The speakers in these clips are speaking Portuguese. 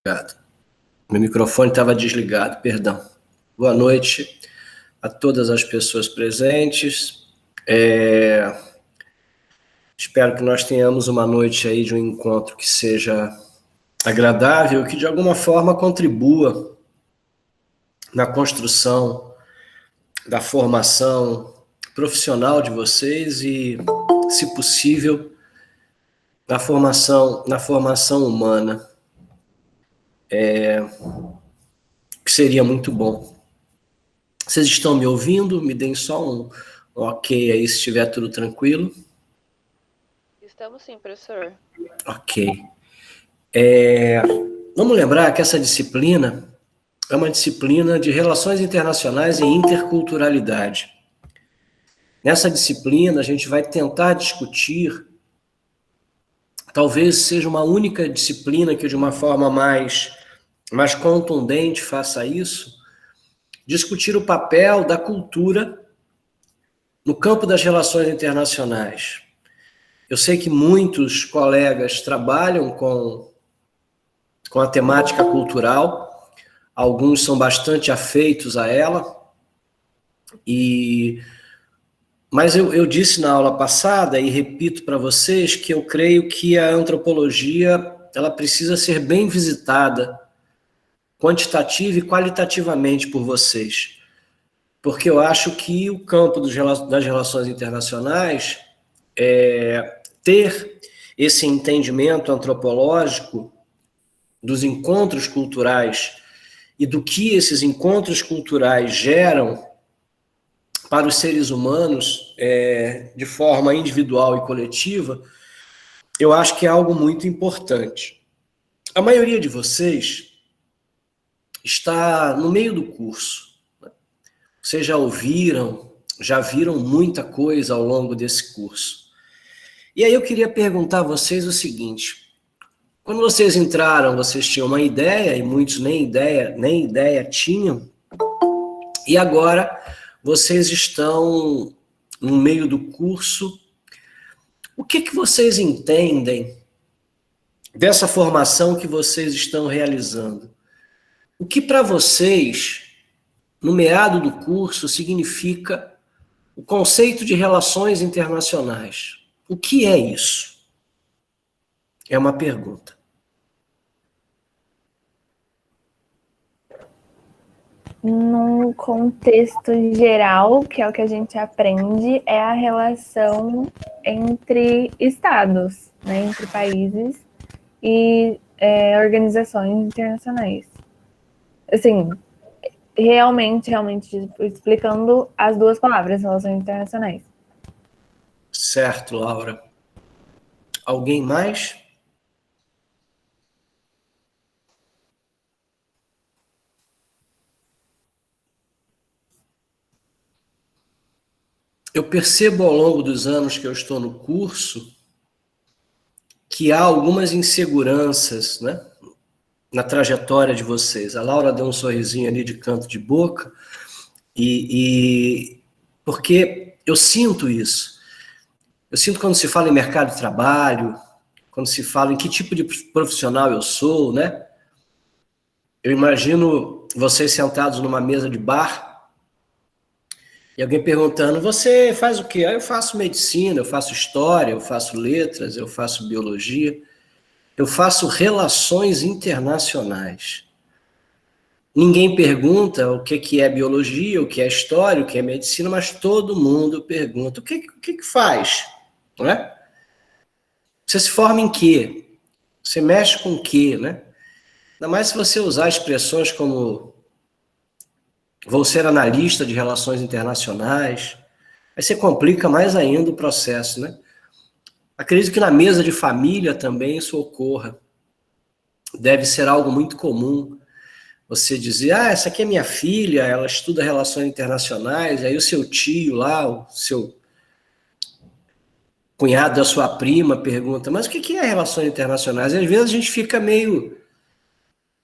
Obrigado. Meu microfone estava desligado, perdão. Boa noite a todas as pessoas presentes. Espero que nós tenhamos uma noite aí de um encontro que seja agradável, que de alguma forma contribua na construção da formação profissional de vocês e, se possível, na formação humana. Que seria muito bom. Vocês estão me ouvindo? Me deem só um ok aí, se estiver tudo tranquilo. Estamos sim, professor. Ok. Vamos lembrar que essa disciplina é uma disciplina de relações internacionais e interculturalidade. Nessa disciplina, a gente vai tentar discutir, talvez seja uma única disciplina que de uma forma mais contundente faça isso, discutir o papel da cultura no campo das relações internacionais. Eu sei que muitos colegas trabalham com a temática cultural, alguns são bastante afeitos a ela, mas eu disse na aula passada, e repito para vocês, que eu creio que a antropologia ela precisa ser bem visitada, quantitativa e qualitativamente por vocês, porque eu acho que o campo das relações internacionais ter esse entendimento antropológico dos encontros culturais e do que esses encontros culturais geram para os seres humanos de forma individual e coletiva, eu acho que é algo muito importante. A maioria de vocês está no meio do curso. Vocês já viram muita coisa ao longo desse curso. E aí eu queria perguntar a vocês o seguinte: quando vocês entraram, vocês tinham uma ideia, e muitos nem ideia tinham, e agora vocês estão no meio do curso. O que vocês entendem dessa formação que vocês estão realizando? O que para vocês, no meado do curso, significa o conceito de relações internacionais? O que é isso? É uma pergunta. No contexto geral, que é o que a gente aprende, é a relação entre estados, né, entre países e organizações internacionais. Assim, realmente explicando as duas palavras, relações internacionais. Certo, Laura. Alguém mais? Eu percebo ao longo dos anos que eu estou no curso que há algumas inseguranças, né, na trajetória de vocês. A Laura deu um sorrisinho ali de canto de boca, porque eu sinto isso. Eu sinto quando se fala em mercado de trabalho, quando se fala em que tipo de profissional eu sou, né? Eu imagino vocês sentados numa mesa de bar e alguém perguntando: você faz o quê? Eu faço medicina, eu faço história, eu faço letras, eu faço biologia, eu faço relações internacionais. Ninguém pergunta o que é biologia, o que é história, o que é medicina, mas todo mundo pergunta: o que faz? Não é? Você se forma em quê? Você mexe com o quê, né? Ainda mais se você usar expressões como vou ser analista de relações internacionais, aí você complica mais ainda o processo, né? Acredito que na mesa de família também isso ocorra. Deve ser algo muito comum você dizer: essa aqui é minha filha, ela estuda relações internacionais, aí o seu tio lá, o seu cunhado da sua prima pergunta: mas o que é relações internacionais? E às vezes a gente fica meio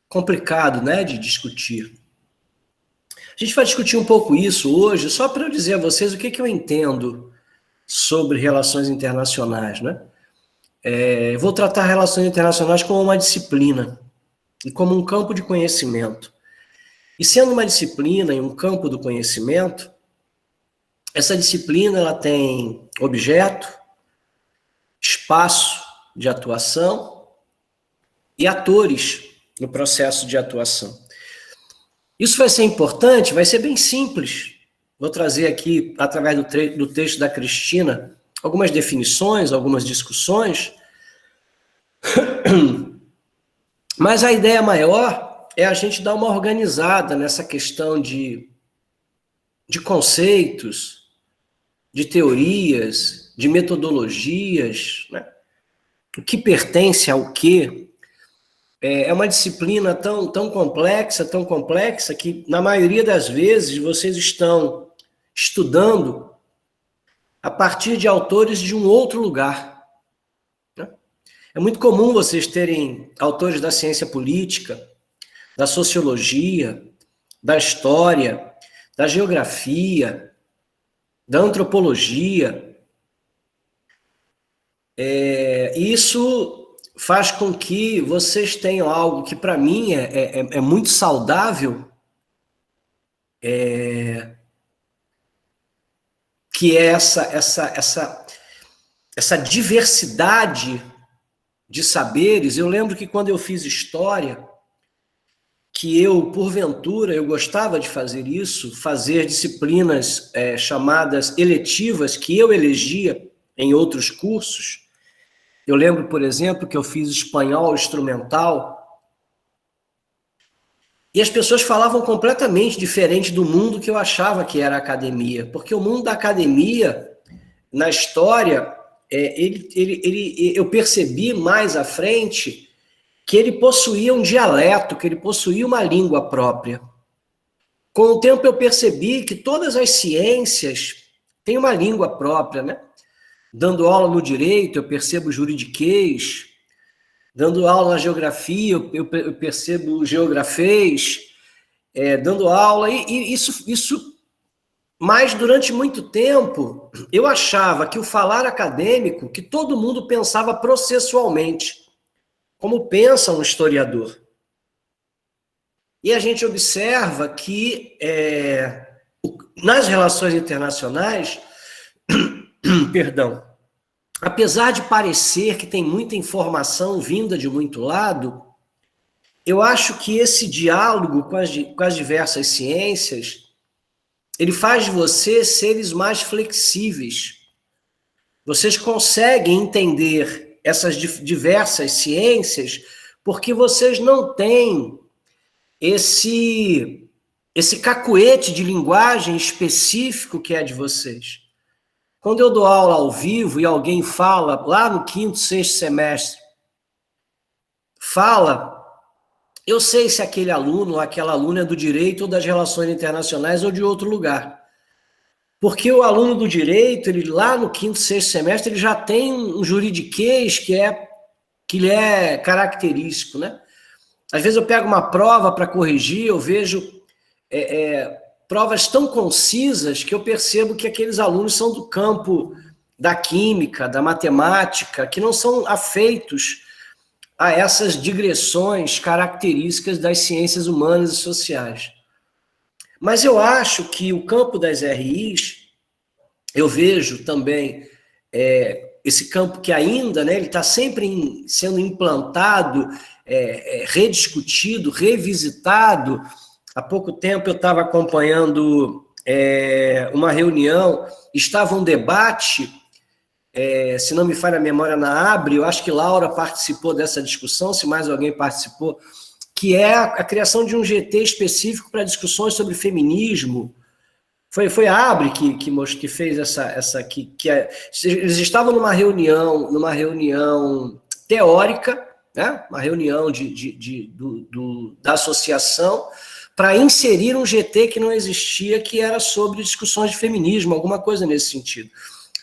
complicado, né, de discutir. A gente vai discutir um pouco isso hoje, só para eu dizer a vocês o que eu entendo sobre relações internacionais, né? Eu vou tratar relações internacionais como uma disciplina. e como um campo de conhecimento. E sendo uma disciplina e um campo do conhecimento, essa disciplina ela tem objeto, espaço de atuação e atores no processo de atuação. Isso vai ser importante, vai ser bem simples. Vou trazer aqui, através do texto da Cristina, algumas definições, algumas discussões. Mas a ideia maior é a gente dar uma organizada nessa questão de conceitos, de teorias, de metodologias, né? O que pertence ao quê. É uma disciplina tão complexa, que na maioria das vezes vocês estão estudando a partir de autores de um outro lugar. Né? É muito comum vocês terem autores da ciência política, da sociologia, da história, da geografia, da antropologia. Isso faz com que vocês tenham algo que, para mim, é muito saudável, que é essa diversidade de saberes. Eu lembro que quando eu fiz história, que eu, porventura, eu gostava de fazer isso, fazer disciplinas chamadas eletivas, que eu elegia em outros cursos. Eu lembro, por exemplo, que eu fiz espanhol instrumental e as pessoas falavam completamente diferente do mundo que eu achava que era a academia, porque o mundo da academia, na história, eu percebi mais à frente que ele possuía um dialeto, que ele possuía uma língua própria. Com o tempo eu percebi que todas as ciências têm uma língua própria, né? Dando aula no direito, eu percebo juridiquês. Dando aula na geografia, eu percebo geografês. Dando aula, e isso. Mas durante muito tempo, eu achava que o falar acadêmico, que todo mundo pensava processualmente, como pensa um historiador. E a gente observa que nas relações internacionais, perdão, apesar de parecer que tem muita informação vinda de muito lado, eu acho que esse diálogo com as diversas ciências, ele faz de vocês seres mais flexíveis. Vocês conseguem entender essas diversas ciências porque vocês não têm esse cacuete de linguagem específico que é de vocês. Quando eu dou aula ao vivo e alguém fala, lá no 5º, 6º semestre, fala, eu sei se aquele aluno ou aquela aluna é do direito ou das relações internacionais ou de outro lugar. Porque o aluno do direito, ele lá no 5º, 6º semestre, ele já tem um juridiquês que lhe é característico, né? Às vezes eu pego uma prova para corrigir, eu vejo provas tão concisas que eu percebo que aqueles alunos são do campo da química, da matemática, que não são afeitos a essas digressões características das ciências humanas e sociais. Mas eu acho que o campo das RIs, eu vejo também esse campo que ainda, né, ele está sempre sendo implantado, rediscutido, revisitado. Há pouco tempo eu estava acompanhando uma reunião, estava um debate, se não me falha a memória, na Abre, eu acho que Laura participou dessa discussão, se mais alguém participou, que é a criação de um GT específico para discussões sobre feminismo. Foi a Abre que fez eles estavam numa reunião teórica, né? Uma reunião da associação, para inserir um GT que não existia, que era sobre discussões de feminismo, alguma coisa nesse sentido.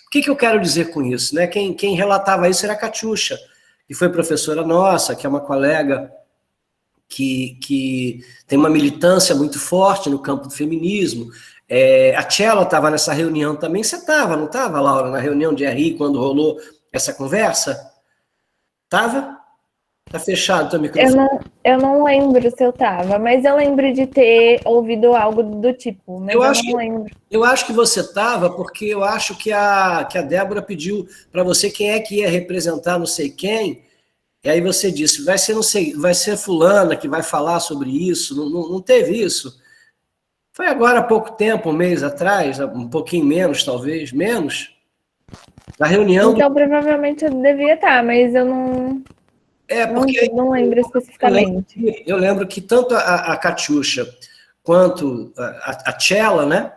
O que eu quero dizer com isso? Né? Quem relatava isso era a Catiuxa, que foi professora nossa, que é uma colega que tem uma militância muito forte no campo do feminismo. A Tchela estava nessa reunião também. Você estava, não estava, Laura, na reunião de RI, quando rolou essa conversa? Estava? Tá fechado o teu microfone. Eu não lembro se eu tava, mas eu lembro de ter ouvido algo do tipo, mas eu não lembro. Eu acho que você estava, porque eu acho que a Débora pediu para você quem é que ia representar não sei quem, e aí você disse, vai ser não sei, vai ser fulana que vai falar sobre isso, não teve isso. Foi agora há pouco tempo, um mês atrás, um pouquinho menos, talvez, menos, na reunião. Então, provavelmente eu devia estar, mas eu não lembro especificamente. Eu lembro que tanto a Catiuxa quanto a Tchela, né?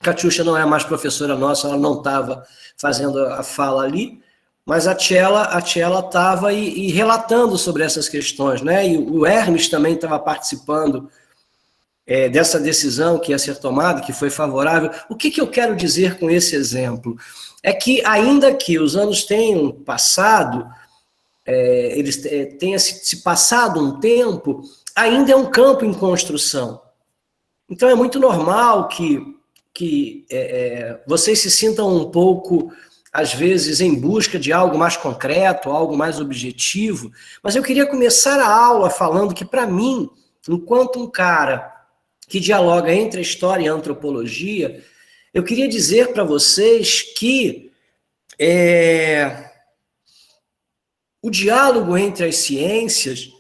Catiuxa não é mais professora nossa, ela não estava fazendo a fala ali, mas a Tchela estava e relatando sobre essas questões, né? E o Hermes também estava participando dessa decisão que ia ser tomada, que foi favorável. O que eu quero dizer com esse exemplo? É que, ainda que os anos tenham passado, eles tenha se passado um tempo, ainda é um campo em construção. Então é muito normal que vocês se sintam um pouco, às vezes, em busca de algo mais concreto, algo mais objetivo, mas eu queria começar a aula falando que, para mim, enquanto um cara que dialoga entre a história e a antropologia, eu queria dizer para vocês que o diálogo entre as ciências,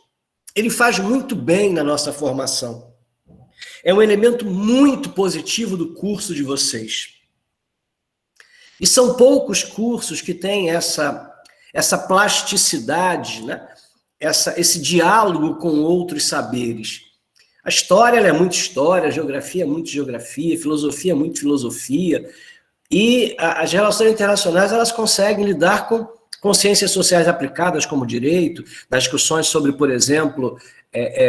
ele faz muito bem na nossa formação. É um elemento muito positivo do curso de vocês. E são poucos cursos que têm essa plasticidade, né? Esse diálogo com outros saberes. A história ela é muito história, a geografia é muito geografia, a filosofia é muito filosofia, e as relações internacionais elas conseguem lidar com ciências sociais aplicadas como direito, nas discussões sobre, por exemplo,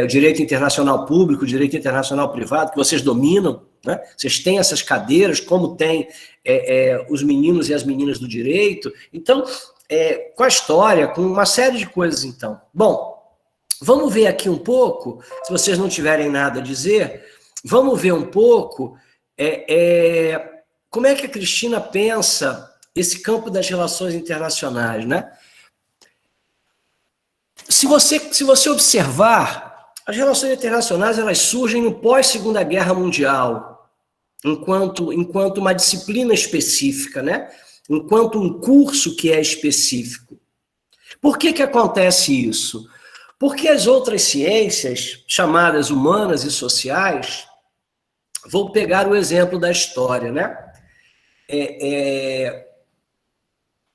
o direito internacional público, o direito internacional privado, que vocês dominam, né? Vocês têm essas cadeiras, como tem os meninos e as meninas do direito. Então, com a história, com uma série de coisas, então. Bom, vamos ver aqui um pouco, se vocês não tiverem nada a dizer, vamos ver um pouco como é que a Cristina pensa esse campo das relações internacionais, né? Se você observar, as relações internacionais elas surgem no pós-Segunda Guerra Mundial, enquanto uma disciplina específica, né? Enquanto um curso que é específico. Por que acontece isso? Porque as outras ciências, chamadas humanas e sociais, vou pegar o exemplo da história, né?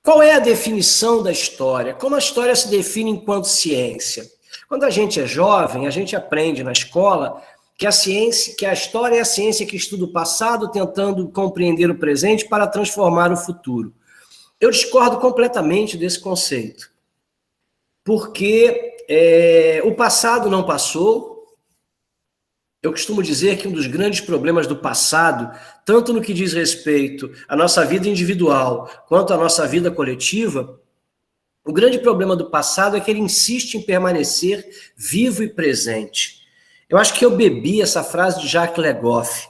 Qual é a definição da história? Como a história se define enquanto ciência? Quando a gente é jovem, a gente aprende na escola que a história é a ciência que estuda o passado, tentando compreender o presente para transformar o futuro. Eu discordo completamente desse conceito, porque o passado não passou. Eu costumo dizer que um dos grandes problemas do passado, tanto no que diz respeito à nossa vida individual, quanto à nossa vida coletiva, o grande problema do passado é que ele insiste em permanecer vivo e presente. Eu acho que eu bebi essa frase de Jacques Legoff,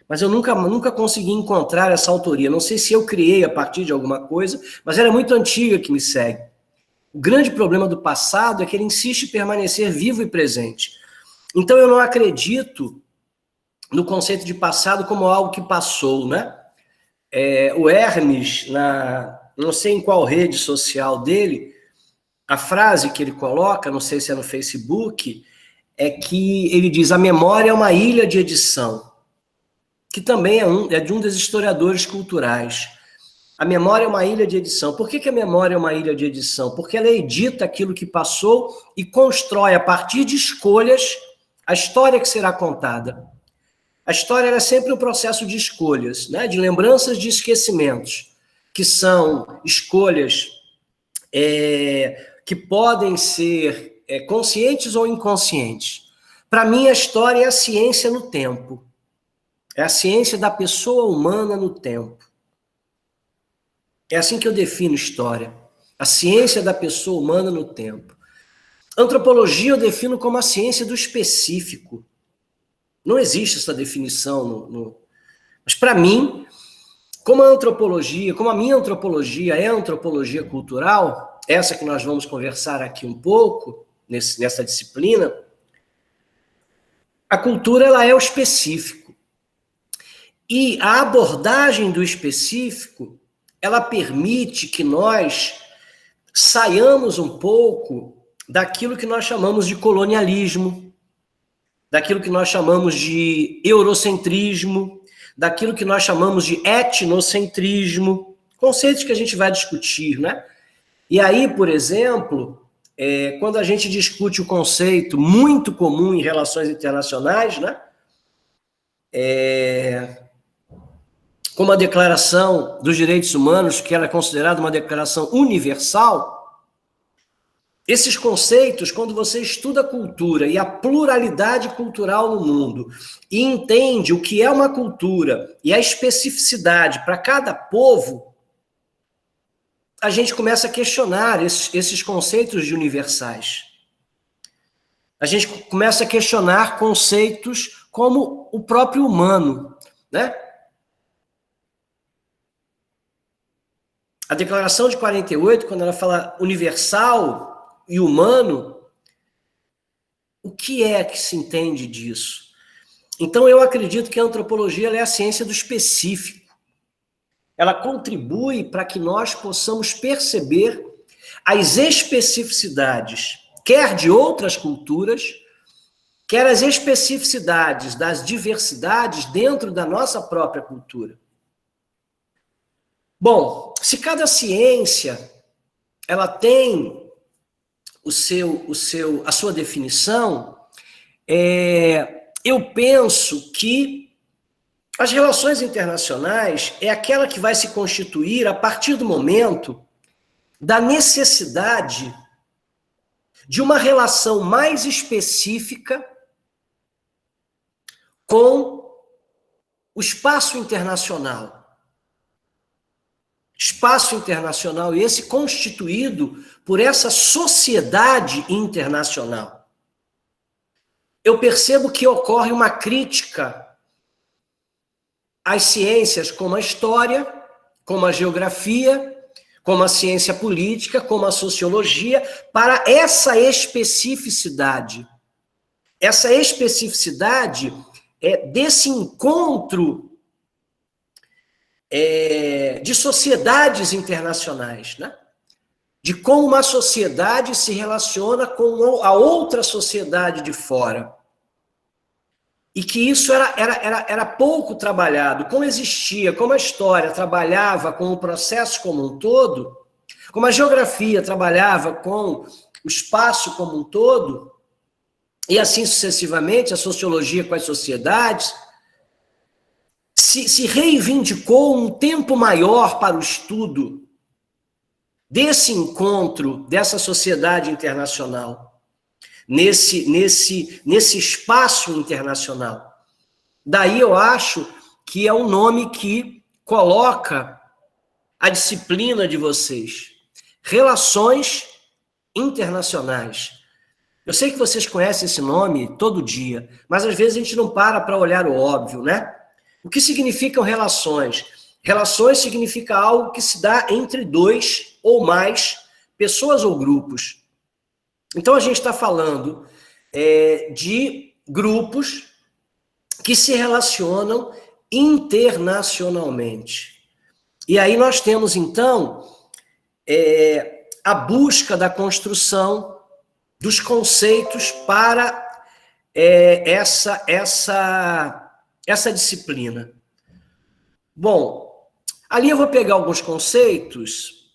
mas eu nunca consegui encontrar essa autoria. Não sei se eu criei a partir de alguma coisa, mas ela é muito antiga que me segue. O grande problema do passado é que ele insiste em permanecer vivo e presente. Então, eu não acredito no conceito de passado como algo que passou, né? O Hermes, não sei em qual rede social dele, a frase que ele coloca, não sei se é no Facebook, é que ele diz: a memória é uma ilha de edição, que também é de um dos historiadores culturais. A memória é uma ilha de edição. Por que a memória é uma ilha de edição? Porque ela edita aquilo que passou e constrói, a partir de escolhas, a história que será contada. A história é sempre um processo de escolhas, né? De lembranças, de esquecimentos, que são escolhas que podem ser conscientes ou inconscientes. Para mim, a história é a ciência no tempo. É a ciência da pessoa humana no tempo. É assim que eu defino história. A ciência da pessoa humana no tempo. Antropologia eu defino como a ciência do específico. Não existe essa definição. Mas, para mim, como a minha antropologia é a antropologia cultural, essa que nós vamos conversar aqui um pouco, nessa disciplina, a cultura ela é o específico. E a abordagem do específico, ela permite que nós saiamos um pouco daquilo que nós chamamos de colonialismo, daquilo que nós chamamos de eurocentrismo, daquilo que nós chamamos de etnocentrismo, conceitos que a gente vai discutir, né? E aí, por exemplo, quando a gente discute o conceito muito comum em relações internacionais, né? Como a Declaração dos Direitos Humanos, que ela é considerada uma declaração universal, esses conceitos, quando você estuda a cultura e a pluralidade cultural no mundo, e entende o que é uma cultura e a especificidade para cada povo, a gente começa a questionar esses conceitos de universais. A gente começa a questionar conceitos como o próprio humano, né? A Declaração de 48, quando ela fala universal e humano, o que é que se entende disso? Então, eu acredito que a antropologia ela é a ciência do específico. Ela contribui para que nós possamos perceber as especificidades, quer de outras culturas, quer as especificidades das diversidades dentro da nossa própria cultura. Bom, se cada ciência ela tem a sua definição, eu penso que as relações internacionais é aquela que vai se constituir a partir do momento da necessidade de uma relação mais específica com o espaço internacional. Espaço internacional esse constituído por essa sociedade internacional. Eu percebo que ocorre uma crítica às ciências como a história, como a geografia, como a ciência política, como a sociologia, para essa especificidade. Essa especificidade desse encontro de sociedades internacionais, né? De como uma sociedade se relaciona com a outra sociedade de fora. E que isso era pouco trabalhado. Como existia, como a história trabalhava com o processo como um todo, como a geografia trabalhava com o espaço como um todo, e assim sucessivamente, a sociologia com as sociedades, se reivindicou um tempo maior para o estudo desse encontro, dessa sociedade internacional, nesse espaço internacional. Daí eu acho que é um nome que coloca a disciplina de vocês. Relações internacionais. Eu sei que vocês conhecem esse nome todo dia, mas às vezes a gente não para olhar o óbvio, né? O que significam relações? Relações significa algo que se dá entre dois ou mais pessoas ou grupos. Então, a gente está falando de grupos que se relacionam internacionalmente. E aí nós temos, então, a busca da construção dos conceitos para essa disciplina. Bom, ali eu vou pegar alguns conceitos,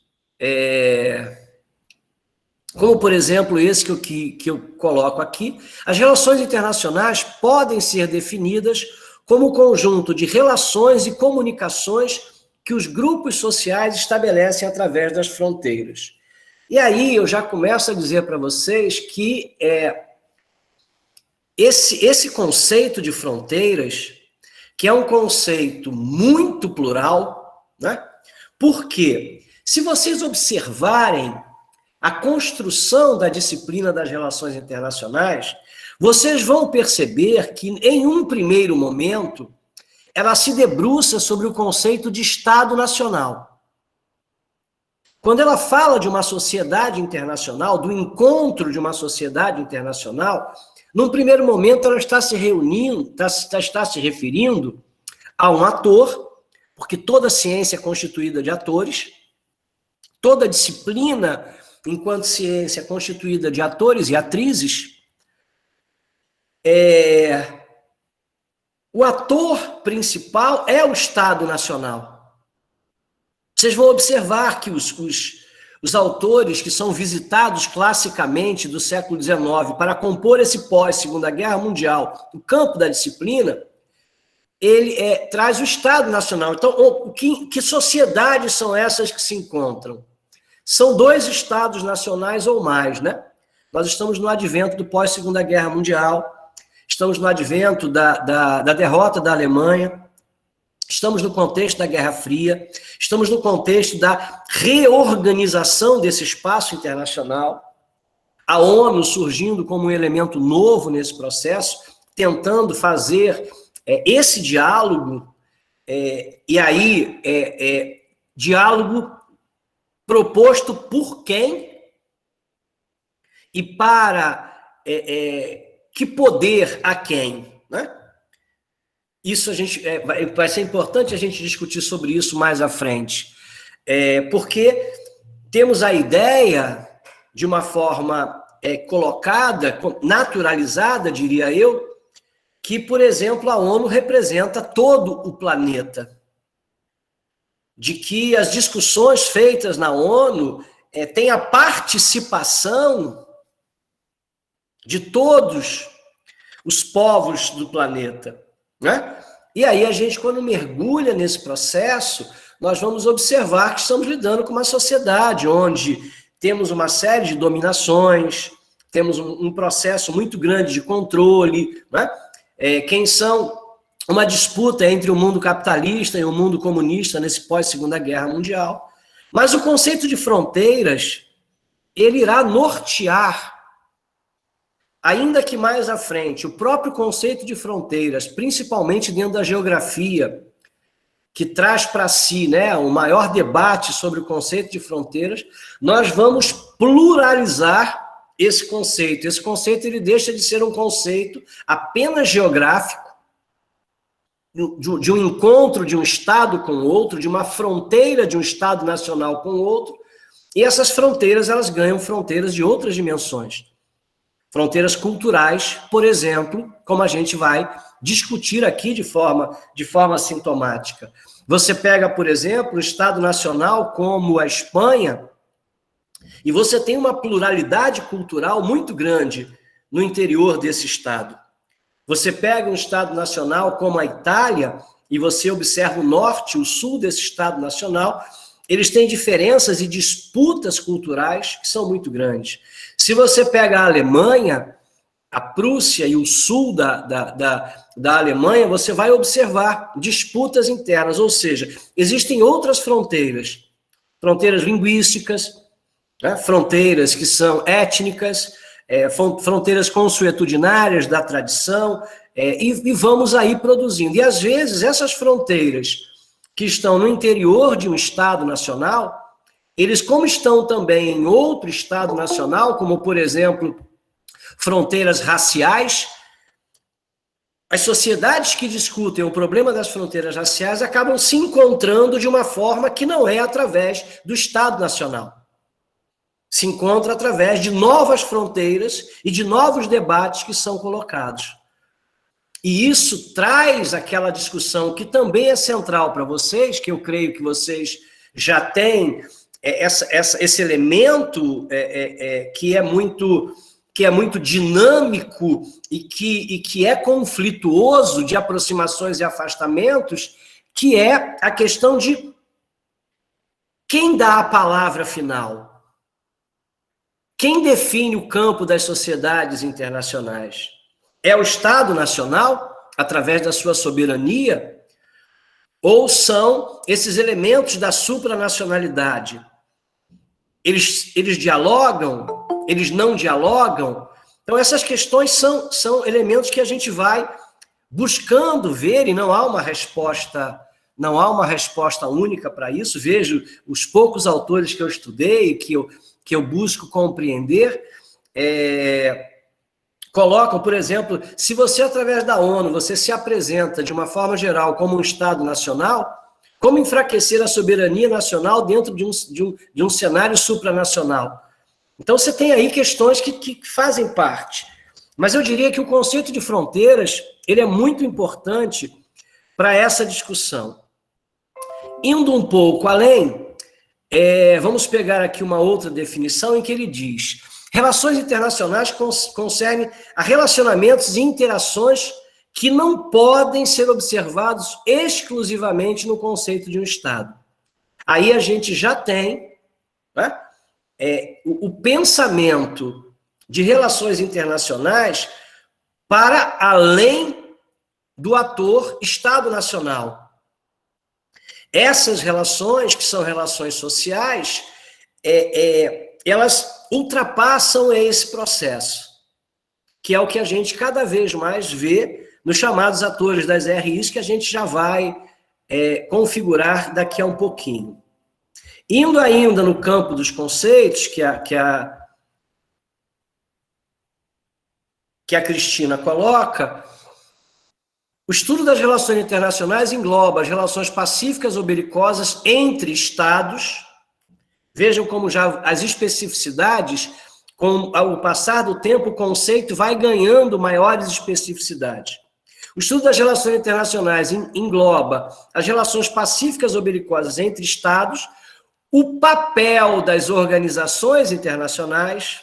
como, por exemplo, esse que eu coloco aqui. As relações internacionais podem ser definidas como o conjunto de relações e comunicações que os grupos sociais estabelecem através das fronteiras. E aí eu já começo a dizer para vocês que esse conceito de fronteiras, que é um conceito muito plural, né? Porque, se vocês observarem a construção da disciplina das relações internacionais, vocês vão perceber que, em um primeiro momento, ela se debruça sobre o conceito de Estado Nacional. Quando ela fala de uma sociedade internacional, do encontro de uma sociedade internacional, num primeiro momento ela está se reunindo, está se referindo a um ator, porque toda ciência é constituída de atores, toda disciplina, enquanto ciência, é constituída de atores e atrizes. O ator principal é o Estado Nacional. Vocês vão observar que os autores que são visitados classicamente do século XIX para compor esse pós-Segunda Guerra Mundial, o campo da disciplina, ele traz o Estado Nacional. Então, que sociedades são essas que se encontram? São 2 Estados nacionais ou mais, né? Nós estamos no advento do pós-Segunda Guerra Mundial, estamos no advento da derrota da Alemanha, estamos no contexto da Guerra Fria, estamos no contexto da reorganização desse espaço internacional, a ONU surgindo como um elemento novo nesse processo, tentando fazer esse diálogo, e aí diálogo proposto por quem e para que poder a quem, né? Isso a gente vai ser importante a gente discutir sobre isso mais à frente, porque temos a ideia de uma forma colocada, naturalizada, diria eu, que, por exemplo, a ONU representa todo o planeta, de que as discussões feitas na ONU têm a participação de todos os povos do planeta, né? E aí a gente, quando mergulha nesse processo, nós vamos observar que estamos lidando com uma sociedade onde temos uma série de dominações, temos um processo muito grande de controle, né? Quem são uma disputa entre o mundo capitalista e o mundo comunista nesse pós-Segunda Guerra Mundial. Mas o conceito de fronteiras, ele irá nortear, ainda que mais à frente, o próprio conceito de fronteiras, principalmente dentro da geografia, que traz para si, né, o maior debate sobre o conceito de fronteiras, nós vamos pluralizar esse conceito. Esse conceito ele deixa de ser um conceito apenas geográfico, de um encontro de um Estado com o outro, de uma fronteira de um Estado nacional com o outro, e essas fronteiras elas ganham fronteiras de outras dimensões. Fronteiras culturais, por exemplo, como a gente vai discutir aqui de forma sintomática. Você pega, por exemplo, o Estado Nacional como a Espanha, e você tem uma pluralidade cultural muito grande no interior desse Estado. Você pega um Estado Nacional como a Itália, e você observa o norte e o sul desse Estado Nacional, eles têm diferenças e disputas culturais que são muito grandes. Se você pega a Alemanha, a Prússia e o sul da Alemanha, você vai observar disputas internas, ou seja, existem outras fronteiras, fronteiras linguísticas, né, fronteiras que são étnicas, fronteiras consuetudinárias da tradição, e vamos aí produzindo. E às vezes essas fronteiras que estão no interior de um Estado nacional, eles, como estão também em outro Estado nacional, como, por exemplo, fronteiras raciais, as sociedades que discutem o problema das fronteiras raciais acabam se encontrando de uma forma que não é através do Estado nacional. Se encontra através de novas fronteiras e de novos debates que são colocados. E isso traz aquela discussão que também é central para vocês, que eu creio que vocês já têm esse elemento que é muito dinâmico e que é conflituoso de aproximações e afastamentos, que é a questão de quem dá a palavra final. Quem define o campo das sociedades internacionais? É o Estado Nacional, através da sua soberania? Ou são esses elementos da supranacionalidade? Eles dialogam? Eles não dialogam? Então, essas questões são elementos que a gente vai buscando ver, e não há uma resposta não há uma resposta única para isso. Vejo os poucos autores que eu estudei, que eu busco compreender, colocam, por exemplo, se você, através da ONU, você se apresenta de uma forma geral como um Estado nacional, como enfraquecer a soberania nacional dentro de um cenário supranacional? Então, você tem aí questões que fazem parte. Mas eu diria que o conceito de fronteiras, ele é muito importante para essa discussão. Indo um pouco além, vamos pegar aqui uma outra definição em que ele diz: relações internacionais concernem a relacionamentos e interações que não podem ser observados exclusivamente no conceito de um Estado. Aí a gente já tem, né, o pensamento de relações internacionais para além do ator Estado Nacional. Essas relações, que são relações sociais, elas ultrapassam esse processo, que é o que a gente cada vez mais vê nos chamados atores das RIs, que a gente já vai configurar daqui a um pouquinho. Indo ainda no campo dos conceitos, que a Cristina coloca, o estudo das relações internacionais engloba as relações pacíficas ou belicosas entre Estados. Vejam como já as especificidades, com o passar do tempo, o conceito vai ganhando maiores especificidades. O estudo das relações internacionais engloba as relações pacíficas ou belicosas entre Estados, o papel das organizações internacionais,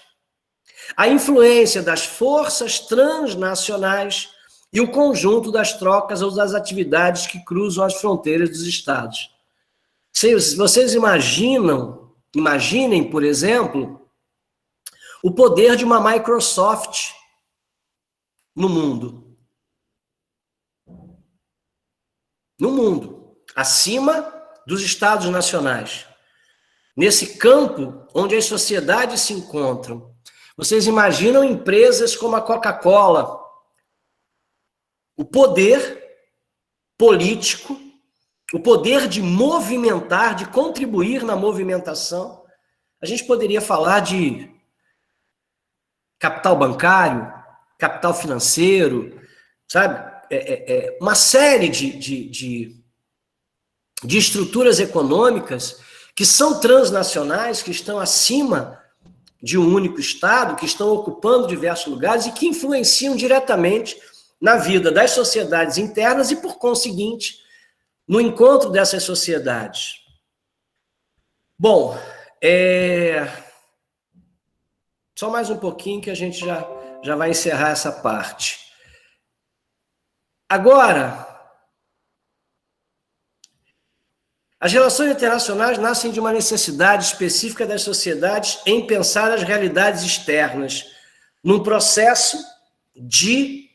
a influência das forças transnacionais e o conjunto das trocas ou das atividades que cruzam as fronteiras dos Estados. Vocês imaginem, por exemplo, o poder de uma Microsoft no mundo. No mundo, acima dos Estados nacionais. Nesse campo onde as sociedades se encontram. Vocês imaginam empresas como a Coca-Cola, o poder político, o poder de movimentar, de contribuir na movimentação. A gente poderia falar de capital bancário, capital financeiro, sabe? Uma série de estruturas econômicas que são transnacionais, que estão acima de um único Estado, que estão ocupando diversos lugares e que influenciam diretamente na vida das sociedades internas e, por conseguinte, no encontro dessas sociedades. Bom, só mais um pouquinho que a gente já vai encerrar essa parte. Agora, as relações internacionais nascem de uma necessidade específica das sociedades em pensar as realidades externas, num processo de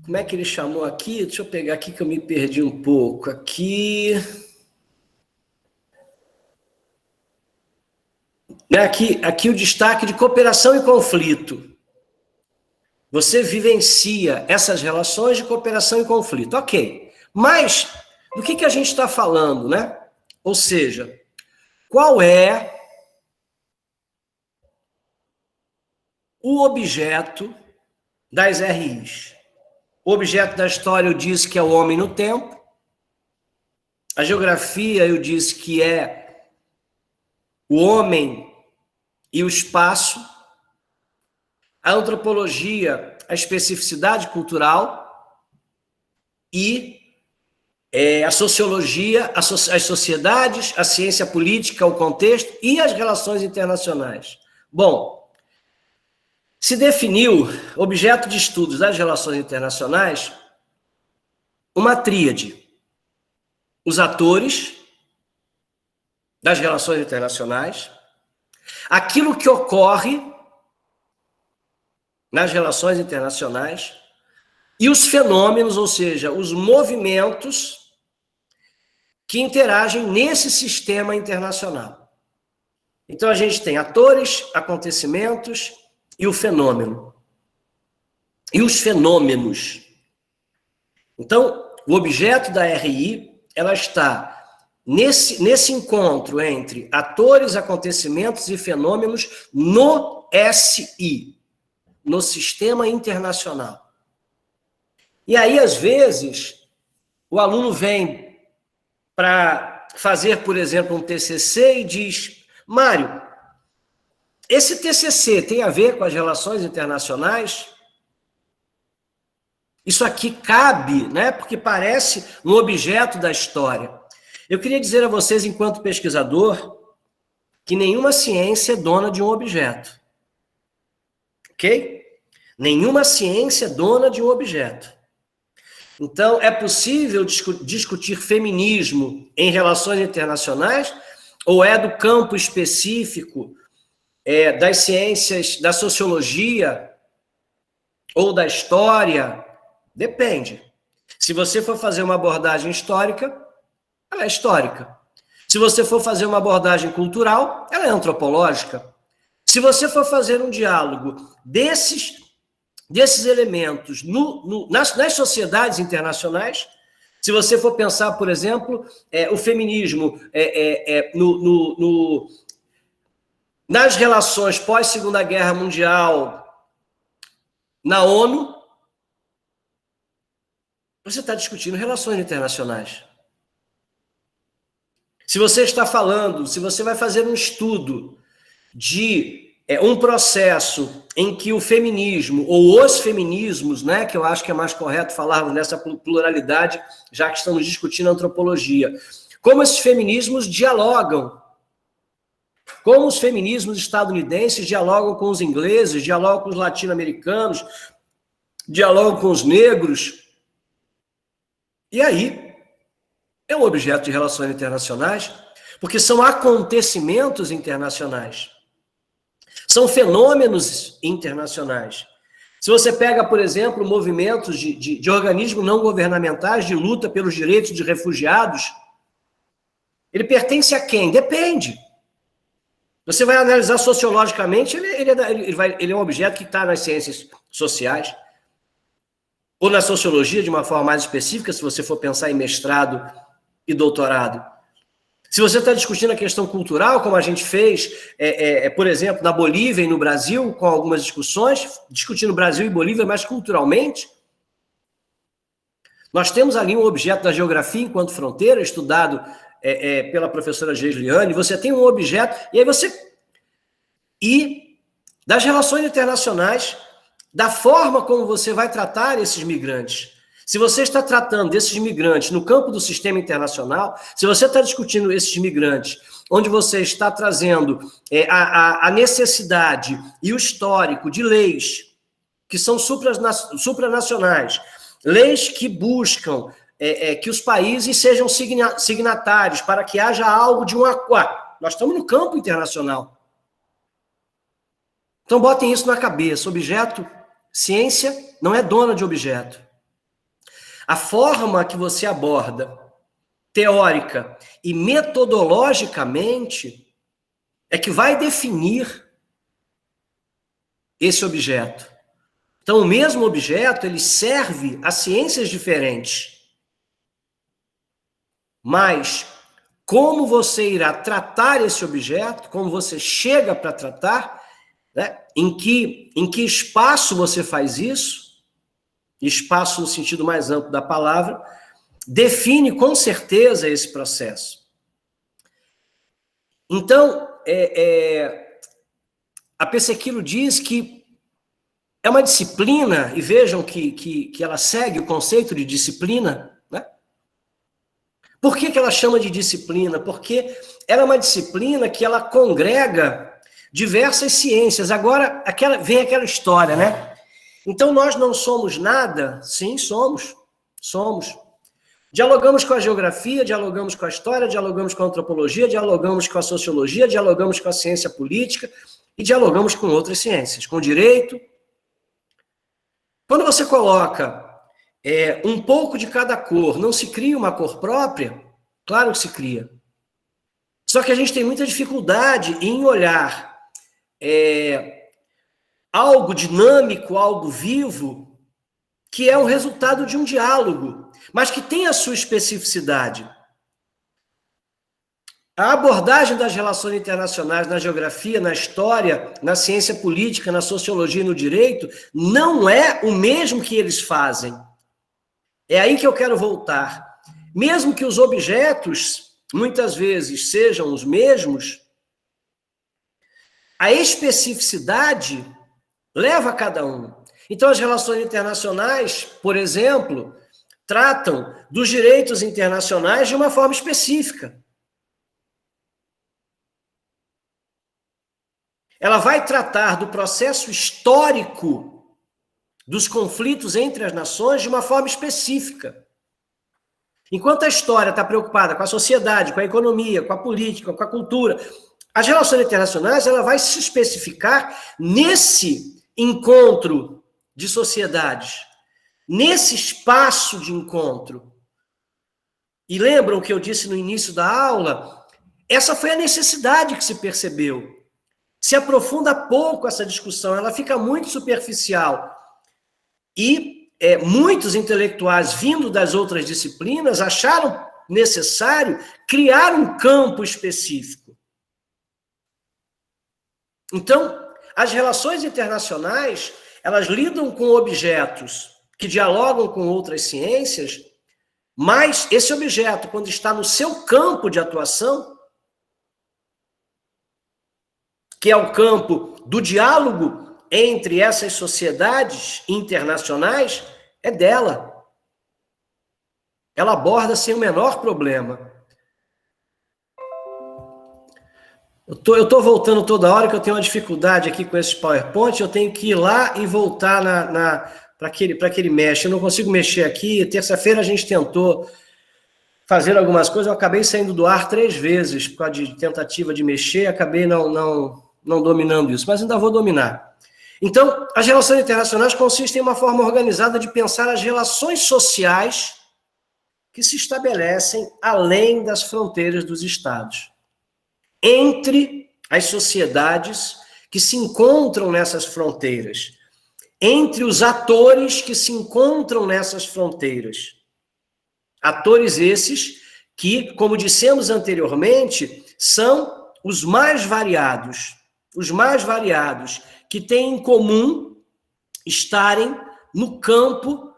como é que ele chamou aqui? Deixa eu pegar aqui que eu me perdi um pouco. Aqui o destaque de cooperação e conflito. Você vivencia essas relações de cooperação e conflito. Ok. Mas do que a gente está falando, né? Ou seja, qual é o objeto das RIs? O objeto da história eu disse que é o homem no tempo. A geografia eu disse que é o homem e o espaço. A antropologia, a especificidade cultural. E a sociologia, as sociedades, a ciência política, o contexto e as relações internacionais. Bom, se definiu, objeto de estudos das relações internacionais, uma tríade. Os atores das relações internacionais, aquilo que ocorre nas relações internacionais e os fenômenos, ou seja, os movimentos que interagem nesse sistema internacional. Então, a gente tem atores, acontecimentos e o fenômeno. e os fenômenos. Então, o objeto da RI, ela está nesse encontro entre atores, acontecimentos e fenômenos no SI, no Sistema Internacional. E aí, às vezes, o aluno vem para fazer, por exemplo, um TCC e diz: Mário, esse TCC tem a ver com as relações internacionais? Isso aqui cabe, né? Porque parece um objeto da história. Eu queria dizer a vocês, enquanto pesquisador, que nenhuma ciência é dona de um objeto. Ok? Nenhuma ciência é dona de um objeto. Então, é possível discutir feminismo em relações internacionais ou é do campo específico das ciências, da sociologia ou da história? Depende. Se você for fazer uma abordagem histórica, ela é histórica. Se você for fazer uma abordagem cultural, ela é antropológica. Se você for fazer um diálogo desses elementos nas sociedades internacionais, se você for pensar, por exemplo, o feminismo nas relações pós-Segunda Guerra Mundial na ONU, você está discutindo relações internacionais. Se você está falando, se você vai fazer um estudo de um processo em que o feminismo, ou os feminismos, né, que eu acho que é mais correto falarmos nessa pluralidade, já que estamos discutindo antropologia, como esses feminismos dialogam, como os feminismos estadunidenses dialogam com os ingleses, dialogam com os latino-americanos, dialogam com os negros. E aí, é um objeto de relações internacionais, porque são acontecimentos internacionais. São fenômenos internacionais. Se você pega, por exemplo, movimentos de organismos não governamentais de luta pelos direitos de refugiados, ele pertence a quem? Depende. Você vai analisar sociologicamente, ele é um objeto que está nas ciências sociais, ou na sociologia, de uma forma mais específica, se você for pensar em mestrado e doutorado. Se você está discutindo a questão cultural, como a gente fez, por exemplo, na Bolívia e no Brasil, com algumas discussões, discutindo Brasil e Bolívia, mas culturalmente, nós temos ali um objeto da geografia enquanto fronteira, estudado pela professora Gesliane, você tem um objeto, e das relações internacionais, da forma como você vai tratar esses migrantes. Se você está tratando desses migrantes no campo do sistema internacional, se você está discutindo esses migrantes, onde você está trazendo a necessidade e o histórico de leis que são supranacionais, leis que buscam que os países sejam signatários para que haja algo de um acordo. Nós estamos no campo internacional. Então, botem isso na cabeça. Ciência não é dona de objeto. A forma que você aborda, teórica e metodologicamente, é que vai definir esse objeto. Então, o mesmo objeto, ele serve a ciências diferentes. Mas, como você irá tratar esse objeto, como você chega para tratar, né? Em que espaço você faz isso, espaço no sentido mais amplo da palavra, define com certeza esse processo. Então, a Pessequilo diz que é uma disciplina, e vejam que ela segue o conceito de disciplina, né? Por que ela chama de disciplina? Porque ela é uma disciplina que ela congrega diversas ciências. Agora, vem aquela história, né? Então, nós não somos nada? Sim, somos. Dialogamos com a geografia, dialogamos com a história, dialogamos com a antropologia, dialogamos com a sociologia, dialogamos com a ciência política e dialogamos com outras ciências, com o direito. Quando você coloca um pouco de cada cor, não se cria uma cor própria? Claro que se cria. Só que a gente tem muita dificuldade em olhar algo dinâmico, algo vivo, que é o resultado de um diálogo, mas que tem a sua especificidade. A abordagem das relações internacionais na geografia, na história, na ciência política, na sociologia e no direito não é o mesmo que eles fazem. É aí que eu quero voltar. Mesmo que os objetos, muitas vezes, sejam os mesmos, a especificidade leva a cada um. Então, as relações internacionais, por exemplo, tratam dos direitos internacionais de uma forma específica. Ela vai tratar do processo histórico dos conflitos entre as nações de uma forma específica. Enquanto a história está preocupada com a sociedade, com a economia, com a política, com a cultura, as relações internacionais ela vai se especificar nesse encontro de sociedades, nesse espaço de encontro. E lembram o que eu disse no início da aula? Essa foi a necessidade que se percebeu. Se aprofunda pouco essa discussão, ela fica muito superficial. E muitos intelectuais vindo das outras disciplinas acharam necessário criar um campo específico. Então, as relações internacionais, elas lidam com objetos que dialogam com outras ciências, mas esse objeto, quando está no seu campo de atuação, que é o campo do diálogo entre essas sociedades internacionais, é dela. Ela aborda sem o menor problema. Eu estou voltando toda hora, que eu tenho uma dificuldade aqui com esse PowerPoint, eu tenho que ir lá e voltar para aquele mexe. Eu não consigo mexer aqui. Terça-feira a gente tentou fazer algumas coisas, eu acabei saindo do ar 3 vezes por causa de tentativa de mexer, acabei não dominando isso, mas ainda vou dominar. Então, as relações internacionais consistem em uma forma organizada de pensar as relações sociais que se estabelecem além das fronteiras dos estados, entre as sociedades que se encontram nessas fronteiras, entre os atores que se encontram nessas fronteiras. Atores esses que, como dissemos anteriormente, são os mais variados, que têm em comum estarem no campo,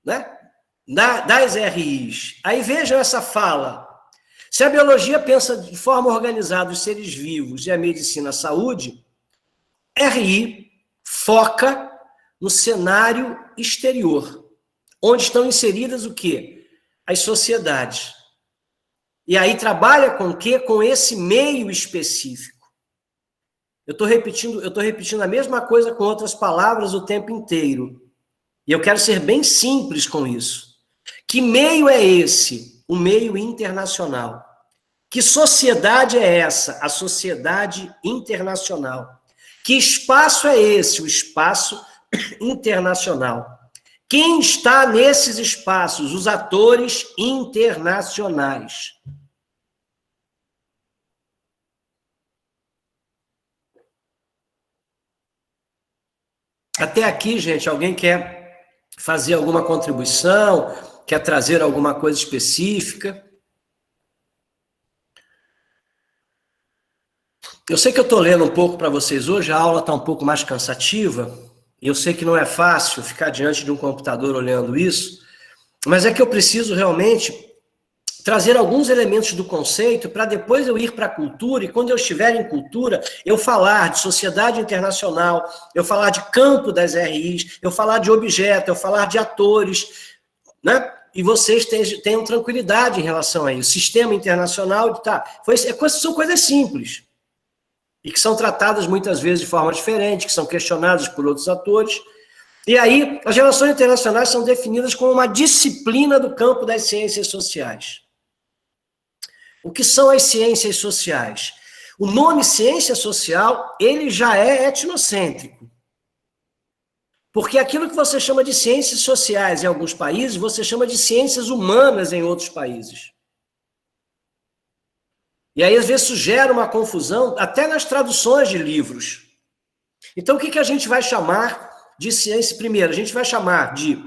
né, das RIs. Aí vejam essa fala. Se a biologia pensa de forma organizada os seres vivos e a medicina a saúde, RI foca no cenário exterior, onde estão inseridas o quê? As sociedades. E aí trabalha com o quê? Com esse meio específico. Eu estou repetindo a mesma coisa com outras palavras o tempo inteiro. E eu quero ser bem simples com isso. Que meio é esse? O meio internacional. Que sociedade é essa? A sociedade internacional. Que espaço é esse? O espaço internacional. Quem está nesses espaços? Os atores internacionais. Até aqui, gente, alguém quer fazer alguma contribuição? Quer trazer alguma coisa específica? Eu sei que eu estou lendo um pouco para vocês hoje, a aula está um pouco mais cansativa, eu sei que não é fácil ficar diante de um computador olhando isso, mas é que eu preciso realmente trazer alguns elementos do conceito para depois eu ir para a cultura, e quando eu estiver em cultura, eu falar de sociedade internacional, eu falar de campo das RIs, eu falar de objeto, eu falar de atores, né? E vocês tenham tranquilidade em relação a isso. Sistema internacional, são coisas simples, e que são tratadas muitas vezes de forma diferente, que são questionadas por outros atores. E aí, as relações internacionais são definidas como uma disciplina do campo das ciências sociais. O que são as ciências sociais? O nome ciência social, ele já é etnocêntrico. Porque aquilo que você chama de ciências sociais em alguns países, você chama de ciências humanas em outros países. E aí, às vezes, isso gera uma confusão, até nas traduções de livros. Então, o que a gente vai chamar de ciência? Primeiro, a gente vai chamar de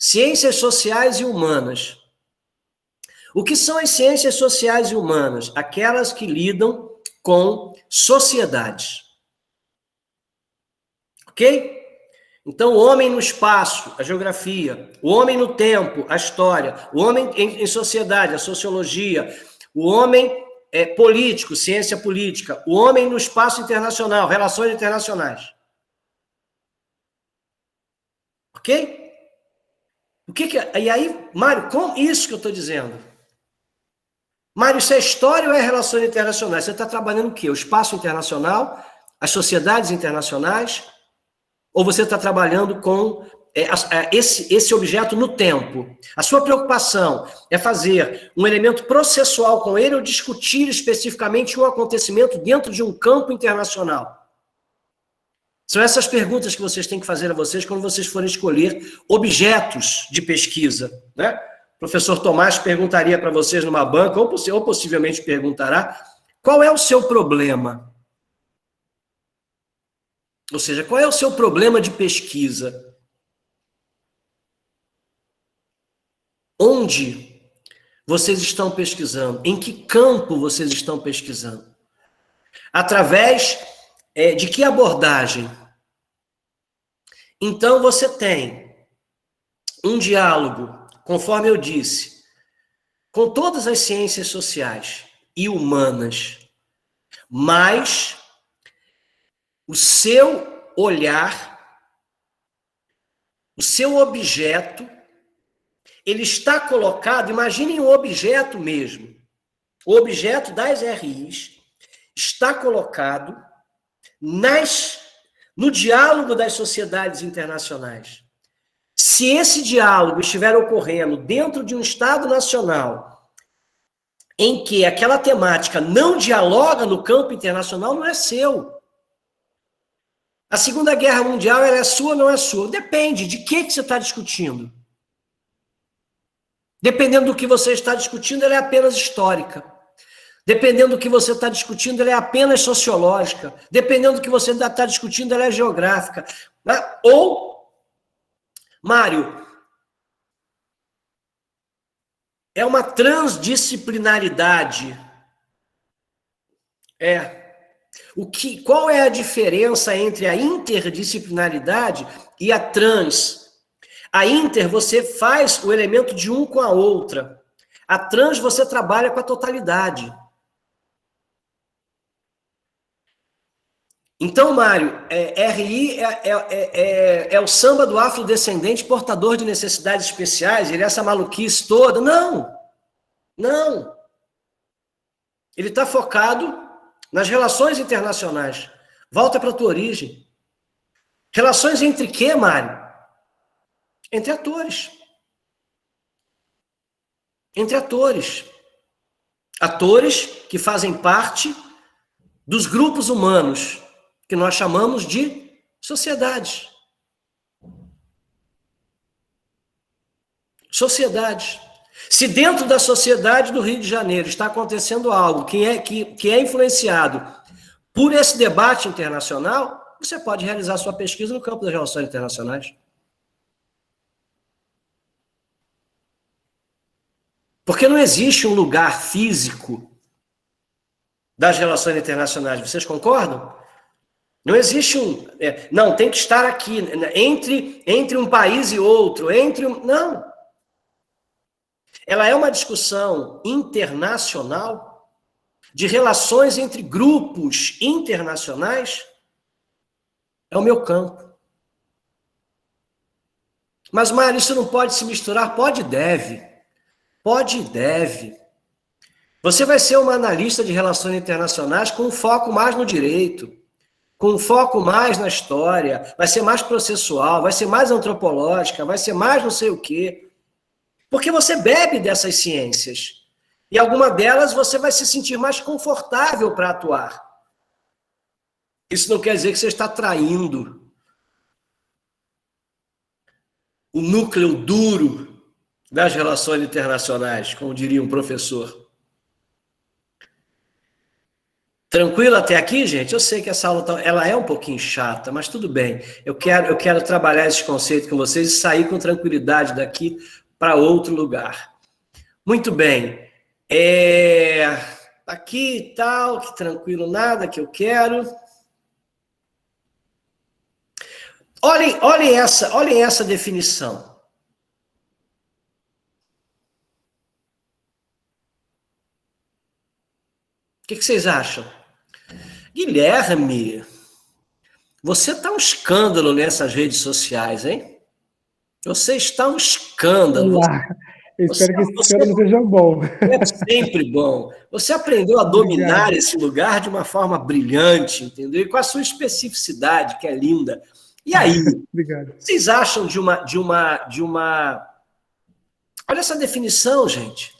Ciências sociais e humanas. O que são as ciências sociais e humanas? Aquelas que lidam com sociedades. Ok? Então, o homem no espaço, a geografia, o homem no tempo, a história, o homem em sociedade, a sociologia, o homem político, ciência política, o homem no espaço internacional, relações internacionais. Ok? E aí, Mário, com isso que eu estou dizendo? Mário, isso é história ou é relações internacionais? Você está trabalhando o quê? O espaço internacional, as sociedades internacionais? Ou você está trabalhando com esse objeto no tempo? A sua preocupação é fazer um elemento processual com ele ou discutir especificamente um acontecimento dentro de um campo internacional? São essas perguntas que vocês têm que fazer a vocês quando vocês forem escolher objetos de pesquisa, né? O professor Tomás perguntaria para vocês numa banca, ou possivelmente perguntará, qual é o seu problema? Ou seja, qual é o seu problema de pesquisa? Onde vocês estão pesquisando? Em que campo vocês estão pesquisando? Através de que abordagem? Então, você tem um diálogo, conforme eu disse, com todas as ciências sociais e humanas, mas o seu olhar, o seu objeto, ele está colocado, imaginem o objeto mesmo, o objeto das RIs está colocado no diálogo das sociedades internacionais. Se esse diálogo estiver ocorrendo dentro de um Estado nacional em que aquela temática não dialoga no campo internacional, não é seu. A Segunda Guerra Mundial, ela é sua ou não é sua? Depende de que você está discutindo. Dependendo do que você está discutindo, ela é apenas histórica. Dependendo do que você está discutindo, ela é apenas sociológica. Dependendo do que você está discutindo, ela é geográfica. Ou, Mário, é uma transdisciplinaridade. Qual é a diferença entre a interdisciplinaridade e a trans? A inter, você faz o elemento de um com a outra. A trans, você trabalha com a totalidade. Então, Mário, RI é o samba do afrodescendente portador de necessidades especiais, ele é essa maluquice toda? Não. Não. Ele está focado nas relações internacionais. Volta para a tua origem. Relações entre quê, Mário? Entre atores. Entre atores. Atores que fazem parte dos grupos humanos, que nós chamamos de sociedades. Sociedades. Se dentro da sociedade do Rio de Janeiro está acontecendo algo que é influenciado por esse debate internacional, você pode realizar sua pesquisa no campo das relações internacionais. Porque não existe um lugar físico das relações internacionais, vocês concordam? Não existe não, tem que estar aqui, entre um país e outro, não. Ela é uma discussão internacional de relações entre grupos internacionais. É o meu campo. Mas, Mário, isso não pode se misturar? Pode e deve. Pode e deve. Você vai ser uma analista de relações internacionais com um foco mais no direito, com um foco mais na história, vai ser mais processual, vai ser mais antropológica, vai ser mais não sei o quê. Porque você bebe dessas ciências. E alguma delas você vai se sentir mais confortável para atuar. Isso não quer dizer que você está traindo o núcleo duro das relações internacionais, como diria um professor. Tranquilo até aqui, gente? Eu sei que essa aula ela é um pouquinho chata, mas tudo bem. Eu quero trabalhar esses conceitos com vocês e sair com tranquilidade daqui para outro lugar. Muito bem. Aqui e tal, que tranquilo, nada que eu quero. Olhem essa definição. O que vocês acham? Guilherme, você está um escândalo nessas redes sociais, hein? Você está um escândalo. Olá, eu espero que esse escândalo seja bom. É sempre bom. Você aprendeu a dominar esse lugar de uma forma brilhante, entendeu? E com a sua especificidade, que é linda. E aí, Obrigado. Vocês acham de uma... Olha essa definição, gente.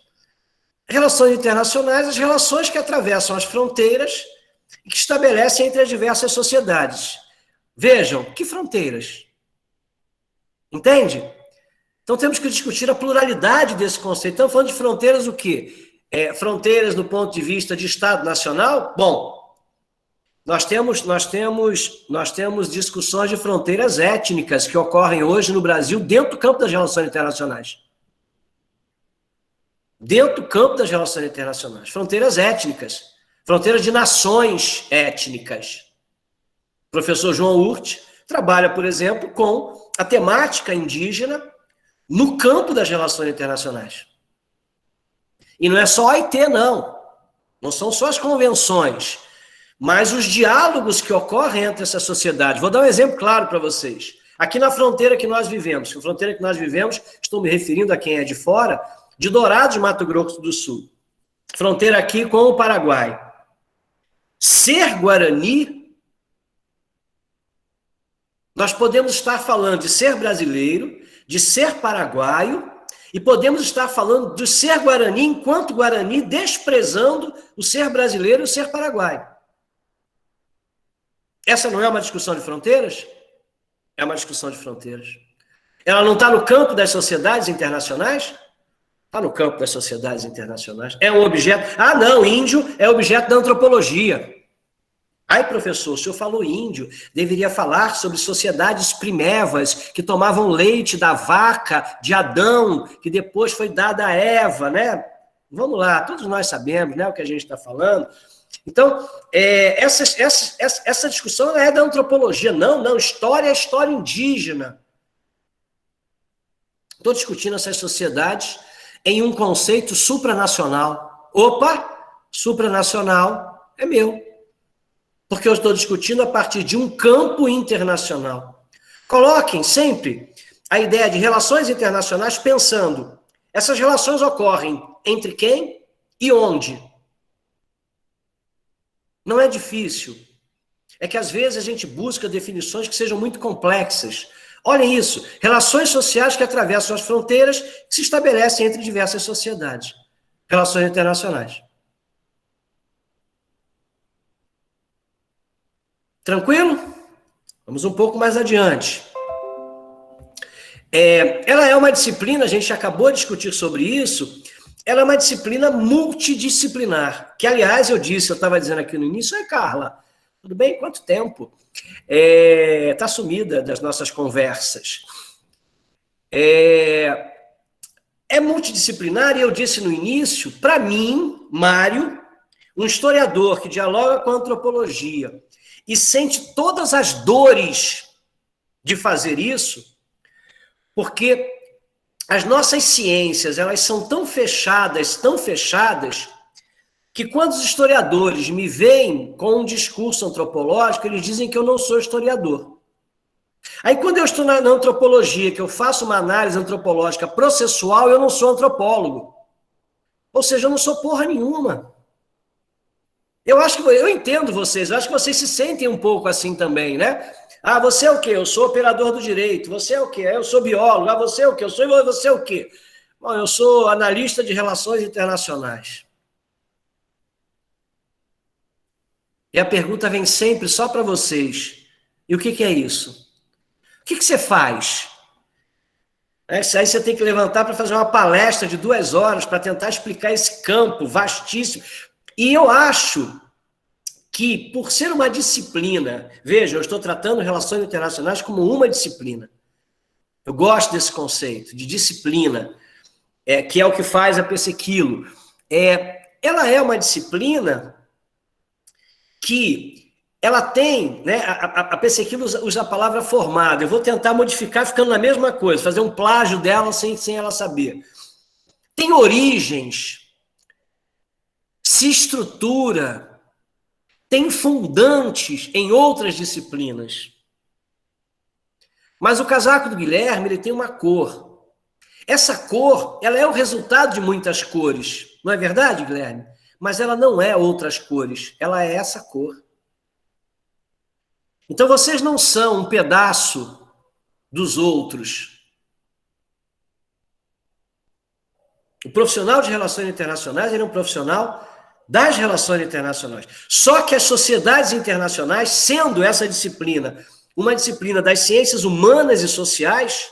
Relações internacionais, as relações que atravessam as fronteiras e que estabelecem entre as diversas sociedades. Vejam, que fronteiras? Entende? Então temos que discutir a pluralidade desse conceito. Estamos falando de fronteiras o quê? Fronteiras do ponto de vista de Estado nacional? Bom, nós temos discussões de fronteiras étnicas que ocorrem hoje no Brasil dentro do campo das relações internacionais. Dentro do campo das relações internacionais. Fronteiras étnicas. Fronteiras de nações étnicas. O professor João Hurt trabalha, por exemplo, com a temática indígena no campo das relações internacionais. E não é só a OIT, não. Não são só as convenções, mas os diálogos que ocorrem entre essas sociedades. Vou dar um exemplo claro para vocês. Aqui na fronteira que nós vivemos, estou me referindo a quem é de fora, de Dourados, Mato Grosso do Sul. Fronteira aqui com o Paraguai. Ser guarani, nós podemos estar falando de ser brasileiro, de ser paraguaio, e podemos estar falando de ser guarani enquanto guarani, desprezando o ser brasileiro e o ser paraguaio. Essa não é uma discussão de fronteiras? É uma discussão de fronteiras. Ela não está no campo das sociedades internacionais? Está no campo das sociedades internacionais. É um objeto... Ah, não, índio é objeto da antropologia. Ai, professor, o senhor falou índio, deveria falar sobre sociedades primevas que tomavam leite da vaca de Adão, que depois foi dada a Eva, né? Vamos lá, todos nós sabemos, né, o que a gente está falando. Então, essa discussão é da antropologia. Não, história é história indígena. Estou discutindo essas sociedades em um conceito supranacional. Opa, supranacional é meu. Porque eu estou discutindo a partir de um campo internacional. Coloquem sempre a ideia de relações internacionais pensando, essas relações ocorrem entre quem e onde? Não é difícil. É que às vezes a gente busca definições que sejam muito complexas. Olhem isso, relações sociais que atravessam as fronteiras que se estabelecem entre diversas sociedades. Relações internacionais. Tranquilo? Vamos um pouco mais adiante. Ela é uma disciplina, a gente acabou de discutir sobre isso, ela é uma disciplina multidisciplinar, que, aliás, eu estava dizendo aqui no início, Carla, tudo bem? Quanto tempo? Está sumida das nossas conversas. É multidisciplinar, e eu disse no início, para mim, Mário, um historiador que dialoga com a antropologia e sente todas as dores de fazer isso, porque as nossas ciências, elas são tão fechadas, que quando os historiadores me veem com um discurso antropológico, eles dizem que eu não sou historiador. Aí quando eu estou na antropologia, que eu faço uma análise antropológica processual, eu não sou antropólogo. Ou seja, eu não sou porra nenhuma. Eu entendo vocês, eu acho que vocês se sentem um pouco assim também, né? Ah, você é o quê? Eu sou operador do direito. Você é o quê? Eu sou biólogo. Ah, você é o quê? Você é o quê? Bom, eu sou analista de relações internacionais. E a pergunta vem sempre só para vocês. E o que é isso? O que você faz? Aí você tem que levantar para fazer uma palestra de 2 horas para tentar explicar esse campo vastíssimo. E eu acho que, por ser uma disciplina, veja, eu estou tratando relações internacionais como uma disciplina. Eu gosto desse conceito de disciplina, que é o que faz a Pessequilo. Ela é uma disciplina que ela tem, né, a Pessequilo usa a palavra formada. Eu vou tentar modificar ficando na mesma coisa, fazer um plágio dela sem ela saber. Tem origens, se estrutura, tem fundantes em outras disciplinas. Mas o casaco do Guilherme, ele tem uma cor. Essa cor, ela é o resultado de muitas cores. Não é verdade, Guilherme? Mas ela não é outras cores. Ela é essa cor. Então, vocês não são um pedaço dos outros. O profissional de relações internacionais, ele é um profissional das relações internacionais. Só que as sociedades internacionais, sendo essa disciplina uma disciplina das ciências humanas e sociais,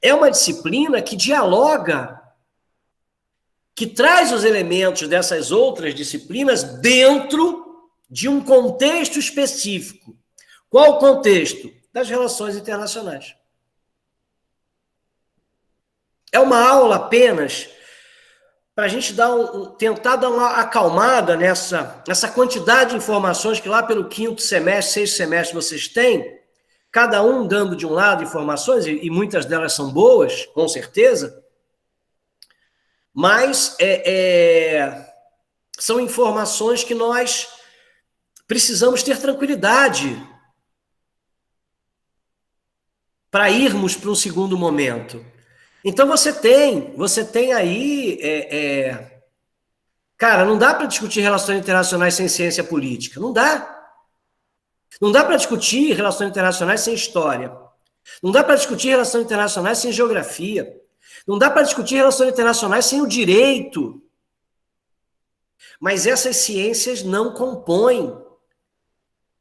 é uma disciplina que dialoga, que traz os elementos dessas outras disciplinas dentro de um contexto específico. Qual o contexto? Das relações internacionais. É uma aula apenas para a gente tentar dar uma acalmada nessa quantidade de informações que lá pelo 5º semestre, 6º semestre vocês têm, cada um dando de um lado informações, e muitas delas são boas, com certeza, mas são informações que nós precisamos ter tranquilidade para irmos para um segundo momento. Então você tem aí... Cara, não dá para discutir relações internacionais sem ciência política. Não dá. Não dá para discutir relações internacionais sem história. Não dá para discutir relações internacionais sem geografia. Não dá para discutir relações internacionais sem o direito. Mas essas ciências não compõem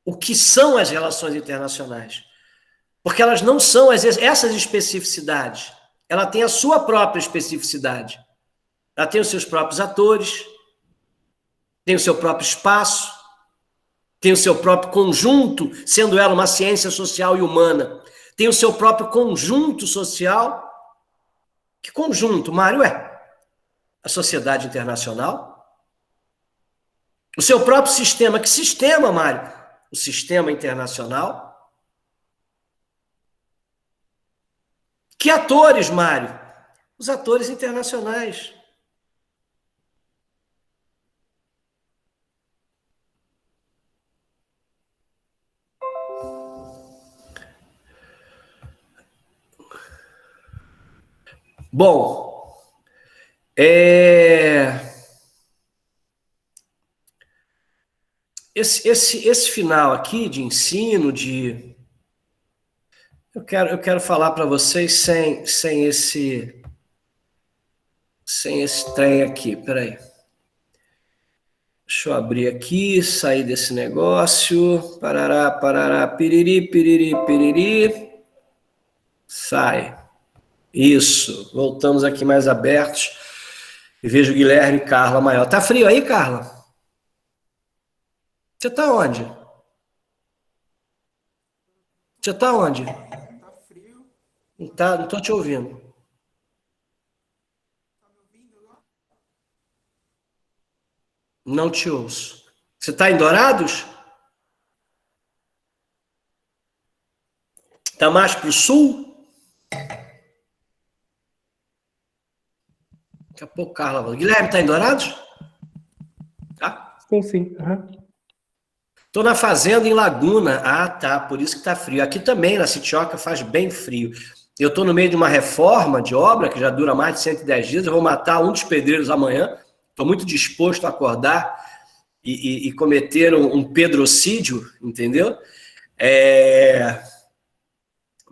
o que são as relações internacionais. Porque elas não são essas especificidades. Ela tem a sua própria especificidade. Ela tem os seus próprios atores, tem o seu próprio espaço, tem o seu próprio conjunto, sendo ela uma ciência social e humana. Tem o seu próprio conjunto social. Que conjunto, Mário? A sociedade internacional. O seu próprio sistema. Que sistema, Mário? O sistema internacional. Que atores, Mário? Os atores internacionais. Bom, esse final aqui de ensino, eu quero falar para vocês sem esse trem aqui. Peraí. Deixa eu abrir aqui, sair desse negócio. Parará, parará, piriri, piriri, piriri. Sai. Isso. Voltamos aqui mais abertos. E vejo o Guilherme e Carla maior. Tá frio aí, Carla? Você tá onde? Você tá onde? Tá frio. Não tô te ouvindo. Tá me ouvindo agora? Não te ouço. Você tá em Dourados? Tá mais pro sul? Daqui a pouco, Carla. Guilherme, tá em Dourados? Tá? Estou sim. Uhum. Tô na fazenda em Laguna. Ah, tá. Por isso que tá frio. Aqui também, na Sitioca, faz bem frio. Eu tô no meio de uma reforma de obra que já dura mais de 110 dias. Eu vou matar um dos pedreiros amanhã. Tô muito disposto a acordar e cometer um pedrocídio, entendeu?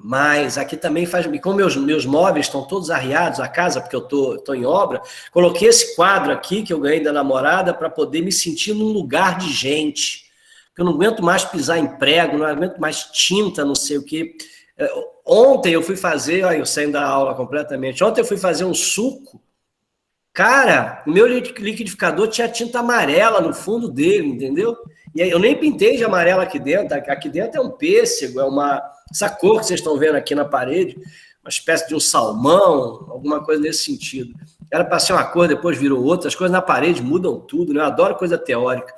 Mas aqui também faz... Como meus móveis estão todos arriados, a casa, porque eu tô em obra, coloquei esse quadro aqui que eu ganhei da namorada para poder me sentir num lugar de gente. Eu não aguento mais pisar em prego, não aguento mais tinta, não sei o quê. Ontem eu fui fazer... Olha, eu saindo da aula completamente. Ontem eu fui fazer um suco. Cara, o meu liquidificador tinha tinta amarela no fundo dele, entendeu? E aí, eu nem pintei de amarelo aqui dentro. Aqui dentro é um pêssego, essa cor que vocês estão vendo aqui na parede, uma espécie de um salmão, alguma coisa nesse sentido. Era para ser uma cor, depois virou outra. As coisas na parede mudam tudo, né? Eu adoro coisa teórica.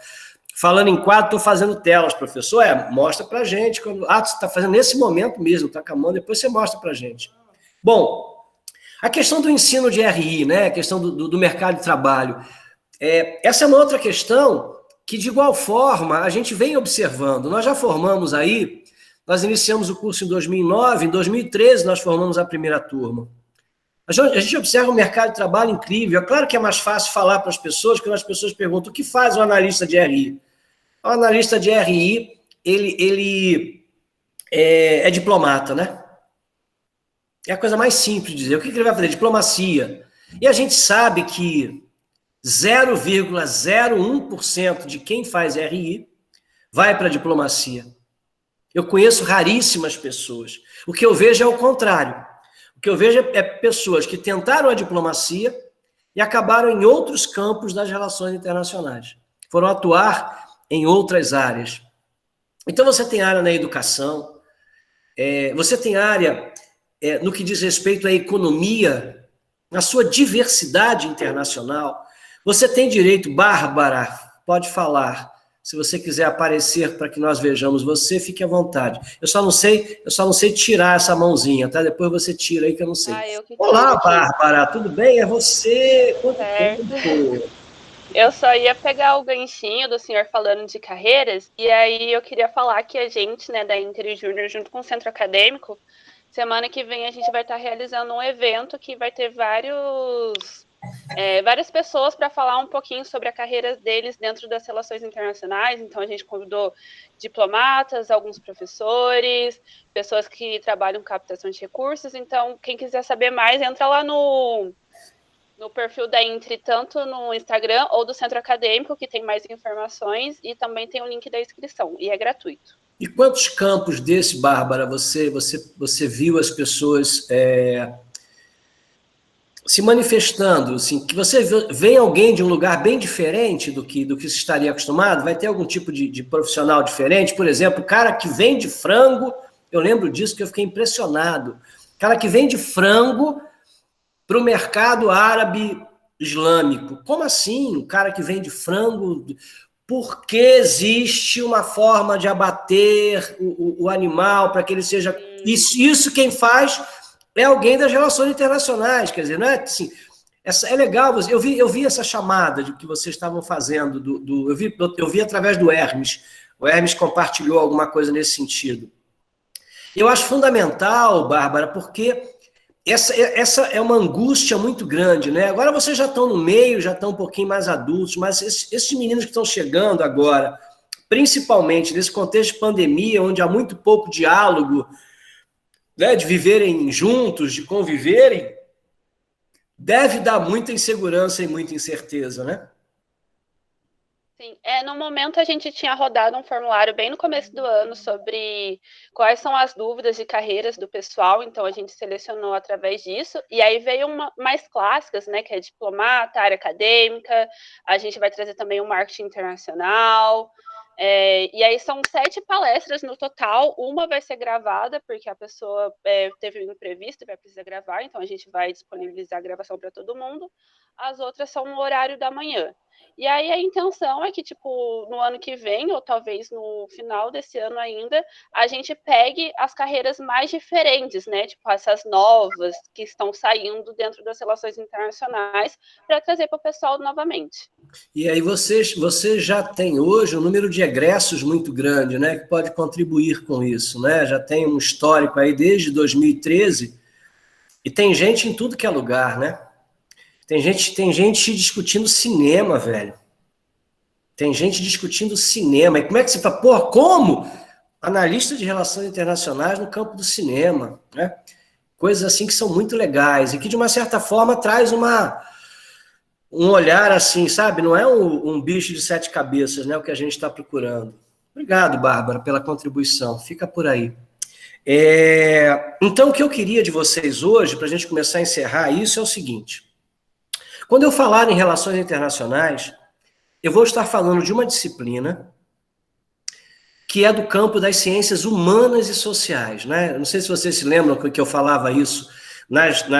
Falando em quadro, estou fazendo telas, professor. Mostra para gente. Você está fazendo nesse momento mesmo, está com a mão, depois você mostra para gente. Bom, a questão do ensino de RI, né? A questão do mercado de trabalho. Essa é uma outra questão que, de igual forma, a gente vem observando. Nós já formamos aí, nós iniciamos o curso em 2009, em 2013 nós formamos a primeira turma. A gente observa um mercado de trabalho incrível. É claro que é mais fácil falar para as pessoas, quando as pessoas perguntam o que faz o analista de RI. O analista de RI, ele é diplomata, né? É a coisa mais simples de dizer. O que ele vai fazer? Diplomacia. E a gente sabe que 0,01% de quem faz RI vai para a diplomacia. Eu conheço raríssimas pessoas. O que eu vejo é o contrário. O que eu vejo é pessoas que tentaram a diplomacia e acabaram em outros campos das relações internacionais. Foram atuar em outras áreas. Então, você tem área na educação, você tem área no que diz respeito à economia, na sua diversidade internacional. Você tem direito, Bárbara, pode falar. Se você quiser aparecer para que nós vejamos você, fique à vontade. Eu só não sei tirar essa mãozinha, tá? Depois você tira aí que eu não sei. Olá, Bárbara, tudo bem? É você? Quanto tempo? Eu só ia pegar o ganchinho do senhor falando de carreiras, e aí eu queria falar que a gente, né, da Inter Júnior, junto com o Centro Acadêmico, semana que vem a gente vai estar realizando um evento que vai ter várias pessoas para falar um pouquinho sobre a carreira deles dentro das relações internacionais. Então, a gente convidou diplomatas, alguns professores, pessoas que trabalham com captação de recursos. Então, quem quiser saber mais, entra lá no perfil da Intre, tanto no Instagram ou do Centro Acadêmico, que tem mais informações, e também tem o link da inscrição, e é gratuito. E quantos campos desse, Bárbara, você viu as pessoas se manifestando, assim, que você vê alguém de um lugar bem diferente do que se estaria acostumado? Vai ter algum tipo de profissional diferente? Por exemplo, o cara que vende frango, eu lembro disso que eu fiquei impressionado. O cara que vende frango para o mercado árabe islâmico. Como assim? O cara que vende frango... Porque existe uma forma de abater o animal para que ele seja... Isso quem faz é alguém das relações internacionais, quer dizer, não é assim... É legal, eu vi essa chamada de que vocês estavam fazendo, eu vi através do Hermes. O Hermes compartilhou alguma coisa nesse sentido. Eu acho fundamental, Bárbara, porque essa é uma angústia muito grande, né? Agora vocês já estão no meio, já estão um pouquinho mais adultos, mas esses meninos que estão chegando agora, principalmente nesse contexto de pandemia, onde há muito pouco diálogo, né, de viverem juntos, de conviverem, deve dar muita insegurança e muita incerteza, né? Sim, no momento a gente tinha rodado um formulário bem no começo do ano sobre quais são as dúvidas de carreiras do pessoal, então a gente selecionou através disso, e aí veio mais clássicas, né, que é diplomata, área acadêmica, a gente vai trazer também o marketing internacional, e aí são 7 palestras no total, uma vai ser gravada, porque a pessoa teve um imprevisto e vai precisar gravar, então a gente vai disponibilizar a gravação para todo mundo, as outras são no horário da manhã. E aí a intenção é que, tipo, no ano que vem, ou talvez no final desse ano ainda, a gente pegue as carreiras mais diferentes, né? Tipo, essas novas que estão saindo dentro das relações internacionais para trazer para o pessoal novamente. E aí você já tem hoje um número de egressos muito grande, né? Que pode contribuir com isso, né? Já tem um histórico aí desde 2013 e tem gente em tudo que é lugar, né? Tem gente discutindo cinema, velho. Tem gente discutindo cinema. E como é que você fala? Porra, como? Analista de relações internacionais no campo do cinema, né? Coisas assim que são muito legais e que, de uma certa forma, traz um olhar assim, sabe? Não é um bicho de 7 cabeças, né? O que a gente está procurando. Obrigado, Bárbara, pela contribuição. Fica por aí. Então, o que eu queria de vocês hoje, para a gente começar a encerrar isso, é o seguinte. Quando eu falar em relações internacionais, eu vou estar falando de uma disciplina que é do campo das ciências humanas e sociais, né? Não sei se vocês se lembram que eu falava isso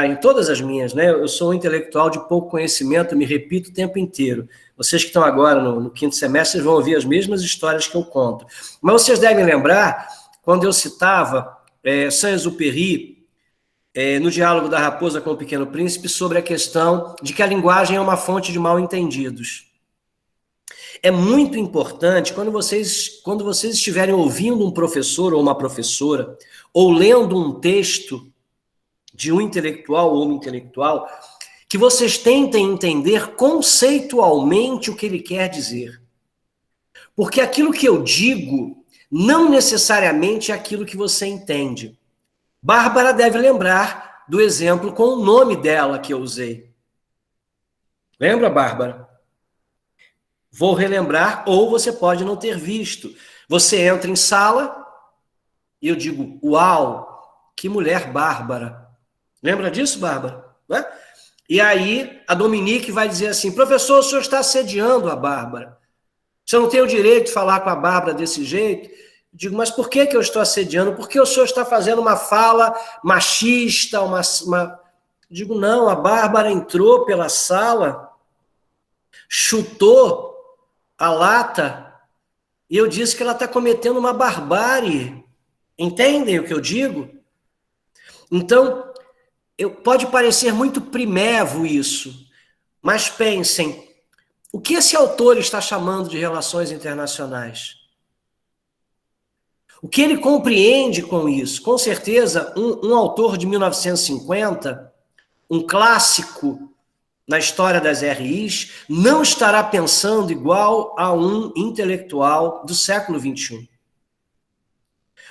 em todas as minhas, né? Eu sou um intelectual de pouco conhecimento, me repito o tempo inteiro. Vocês que estão agora no quinto semestre vão ouvir as mesmas histórias que eu conto. Mas vocês devem lembrar, quando eu citava Saint-Exupéry, no Diálogo da Raposa com o Pequeno Príncipe, sobre a questão de que a linguagem é uma fonte de mal-entendidos. É muito importante, quando vocês estiverem ouvindo um professor ou uma professora, ou lendo um texto de um intelectual ou uma intelectual, que vocês tentem entender conceitualmente o que ele quer dizer. Porque aquilo que eu digo não necessariamente é aquilo que você entende. Bárbara deve lembrar do exemplo com o nome dela que eu usei. Lembra, Bárbara? Vou relembrar, ou você pode não ter visto. Você entra em sala e eu digo, uau, que mulher bárbara. Lembra disso, Bárbara? Né? E aí a Dominique vai dizer assim, professor, o senhor está assediando a Bárbara. Você não tem o direito de falar com a Bárbara desse jeito? Eu digo, mas por que eu estou assediando? Porque o senhor está fazendo uma fala machista, Eu digo, não, a Bárbara entrou pela sala, chutou a lata, e eu disse que ela está cometendo uma barbárie. Entendem o que eu digo? Então, pode parecer muito primevo isso, mas pensem, o que esse autor está chamando de relações internacionais? O que ele compreende com isso? Com certeza, um autor de 1950, um clássico na história das RIs, não estará pensando igual a um intelectual do século XXI.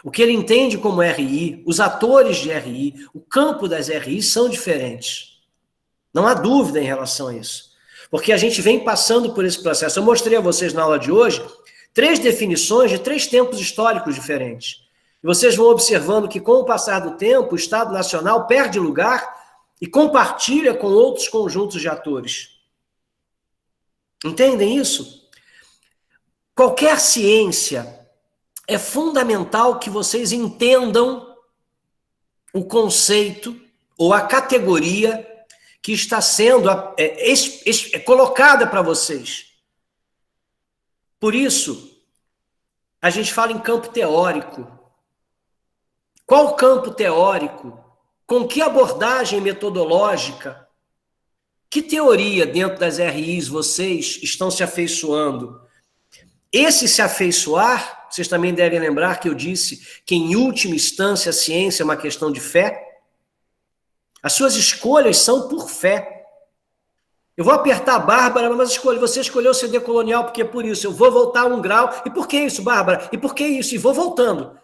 O que ele entende como RI, os atores de RI, o campo das RIs são diferentes. Não há dúvida em relação a isso. Porque a gente vem passando por esse processo. Eu mostrei a vocês na aula de hoje 3 definições de 3 tempos históricos diferentes. E vocês vão observando que, com o passar do tempo, o Estado Nacional perde lugar e compartilha com outros conjuntos de atores. Entendem isso? Qualquer ciência, é fundamental que vocês entendam o conceito ou a categoria que está sendo colocada para vocês. Por isso, a gente fala em campo teórico. Qual campo teórico? Com que abordagem metodológica? Que teoria dentro das RIs vocês estão se afeiçoando? Esse se afeiçoar, vocês também devem lembrar que eu disse que, em última instância, a ciência é uma questão de fé. As suas escolhas são por fé. Eu vou apertar a Bárbara, mas você escolheu ser decolonial porque é por isso. Eu vou voltar 1 grau. E por que isso, Bárbara? E por que isso? E vou voltando.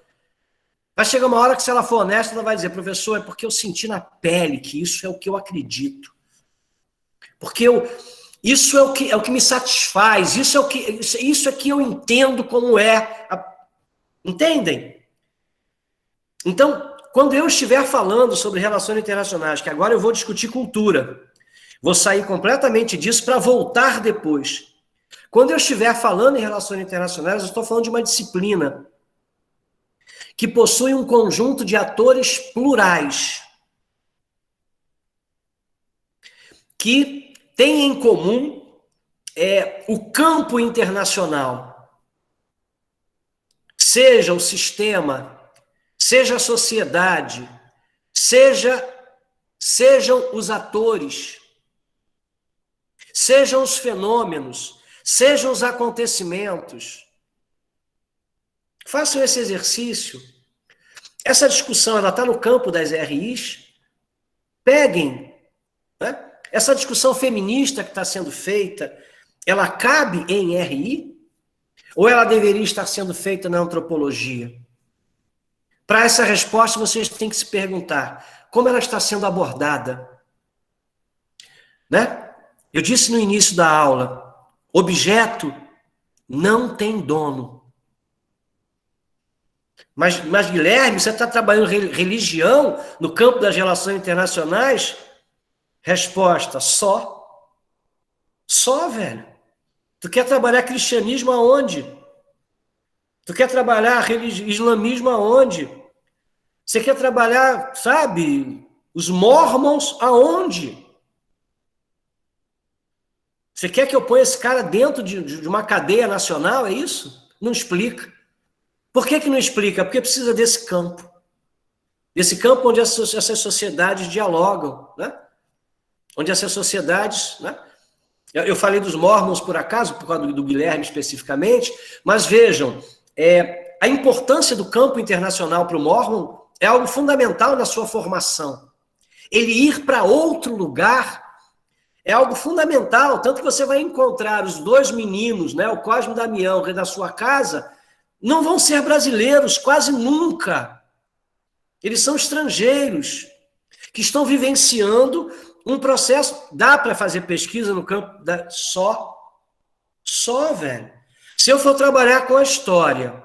Vai chegar uma hora que, se ela for honesta, ela vai dizer, professor, é porque eu senti na pele que isso é o que eu acredito. Porque isso é o que me satisfaz, isso é que eu entendo como é. Entendem? Então, quando eu estiver falando sobre relações internacionais, que agora eu vou discutir cultura, vou sair completamente disso para voltar depois. Quando eu estiver falando em relações internacionais, eu estou falando de uma disciplina que possui um conjunto de atores plurais, que tem em comum o campo internacional, seja o sistema, seja a sociedade, sejam os atores, sejam os fenômenos, sejam os acontecimentos. Façam esse exercício. Essa discussão ela está no campo das RIs. Peguem, né? Essa discussão feminista que está sendo feita, ela cabe em RI? Ou ela deveria estar sendo feita na antropologia? Para essa resposta, vocês têm que se perguntar como ela está sendo abordada. Né? Eu disse no início da aula, objeto não tem dono. Mas Guilherme, você está trabalhando religião no campo das relações internacionais? Resposta, só. Só, velho. Tu quer trabalhar cristianismo aonde? Tu quer trabalhar islamismo aonde? Você quer trabalhar, sabe, os mormons aonde? Você quer que eu ponha esse cara dentro de uma cadeia nacional, é isso? Não explica. Por que não explica? Porque precisa desse campo. Desse campo onde essas sociedades dialogam, né? Onde essas sociedades, né? Eu falei dos mormons por acaso, por causa do Guilherme especificamente, mas vejam, a importância do campo internacional para o mormon é algo fundamental na sua formação. Ele ir para outro lugar é algo fundamental, tanto que você vai encontrar os dois meninos, né, o Cosme e o Damião, da sua casa, não vão ser brasileiros, quase nunca. Eles são estrangeiros, que estão vivenciando um processo. Dá para fazer pesquisa no campo só, velho. Se eu for trabalhar com a história,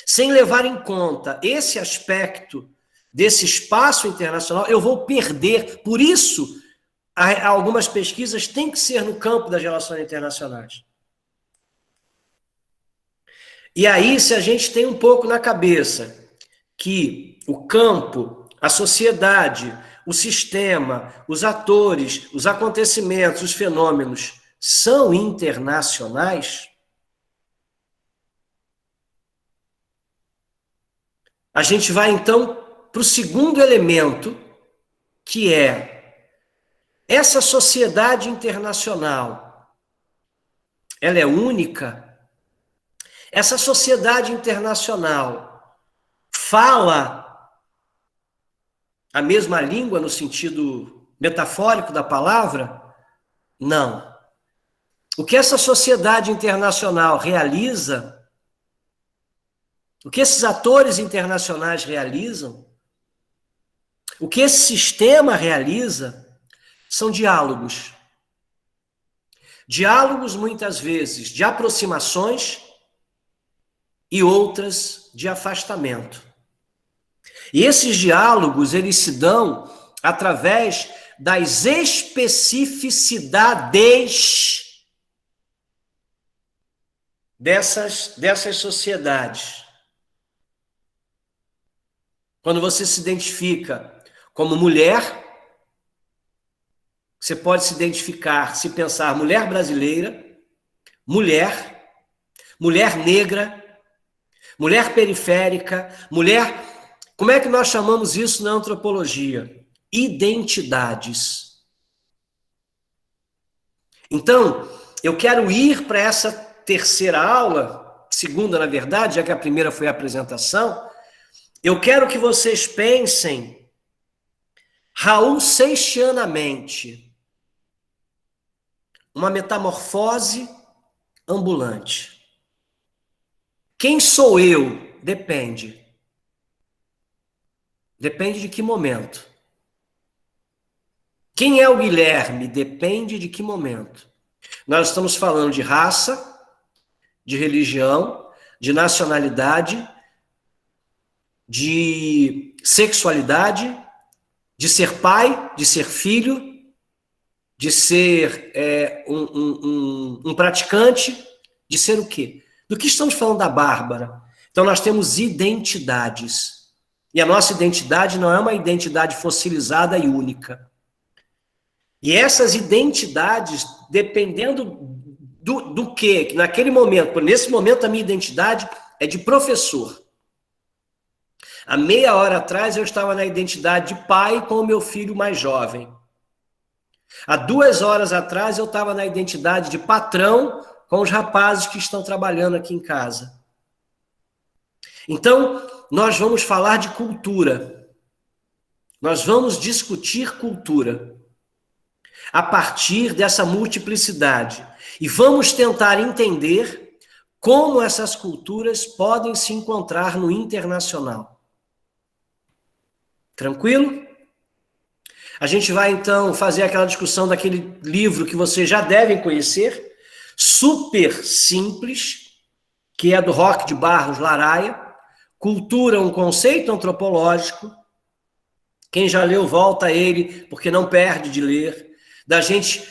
sem levar em conta esse aspecto desse espaço internacional, eu vou perder. Por isso, algumas pesquisas têm que ser no campo das relações internacionais. E aí, se a gente tem um pouco na cabeça que o campo, a sociedade, o sistema, os atores, os acontecimentos, os fenômenos são internacionais, a gente vai então para o segundo elemento, que é essa sociedade internacional. Ela é única? Essa sociedade internacional fala a mesma língua no sentido metafórico da palavra? Não. O que essa sociedade internacional realiza, o que esses atores internacionais realizam, o que esse sistema realiza, são diálogos. Diálogos, muitas vezes, de aproximações e outras de afastamento. E esses diálogos, eles se dão através das especificidades dessas sociedades. Quando você se identifica como mulher, você pode se identificar, se pensar mulher brasileira, mulher negra, mulher periférica, mulher... Como é que nós chamamos isso na antropologia? Identidades. Então, eu quero ir para essa terceira aula, segunda, na verdade, já que a primeira foi a apresentação, eu quero que vocês pensem Raul Seixanamente, uma metamorfose ambulante. Quem sou eu? Depende. Depende de que momento. Quem é o Guilherme? Depende de que momento. Nós estamos falando de raça, de religião, de nacionalidade, de sexualidade, de ser pai, de ser filho, de ser um praticante, de ser o quê? Do que estamos falando da Bárbara? Então nós temos identidades. E a nossa identidade não é uma identidade fossilizada e única. E essas identidades, dependendo do que naquele momento, nesse momento a minha identidade é de professor. Há meia hora atrás eu estava na identidade de pai com o meu filho mais jovem. Há 2 horas atrás eu estava na identidade de patrão com os rapazes que estão trabalhando aqui em casa. Então, nós vamos falar de cultura. Nós vamos discutir cultura a partir dessa multiplicidade. E vamos tentar entender como essas culturas podem se encontrar no internacional. Tranquilo? A gente vai, então, fazer aquela discussão daquele livro que vocês já devem conhecer, super simples, que é do Roque de Barros Laraia, Cultura, um conceito antropológico. Quem já leu, volta a ele, porque não perde de ler. Da gente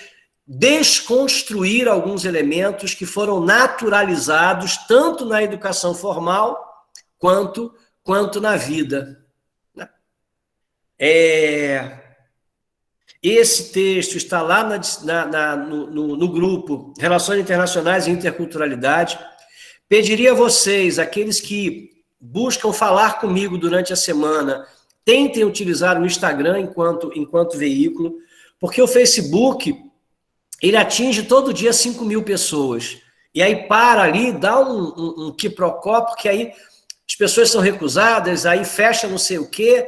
desconstruir alguns elementos que foram naturalizados tanto na educação formal quanto na vida. Esse texto está lá no grupo Relações Internacionais e Interculturalidade. Pediria a vocês, aqueles que buscam falar comigo durante a semana, tentem utilizar o Instagram enquanto veículo, porque o Facebook, ele atinge todo dia 5.000 pessoas. E aí para ali, dá um quiprocó, porque aí as pessoas são recusadas, aí fecha não sei o quê,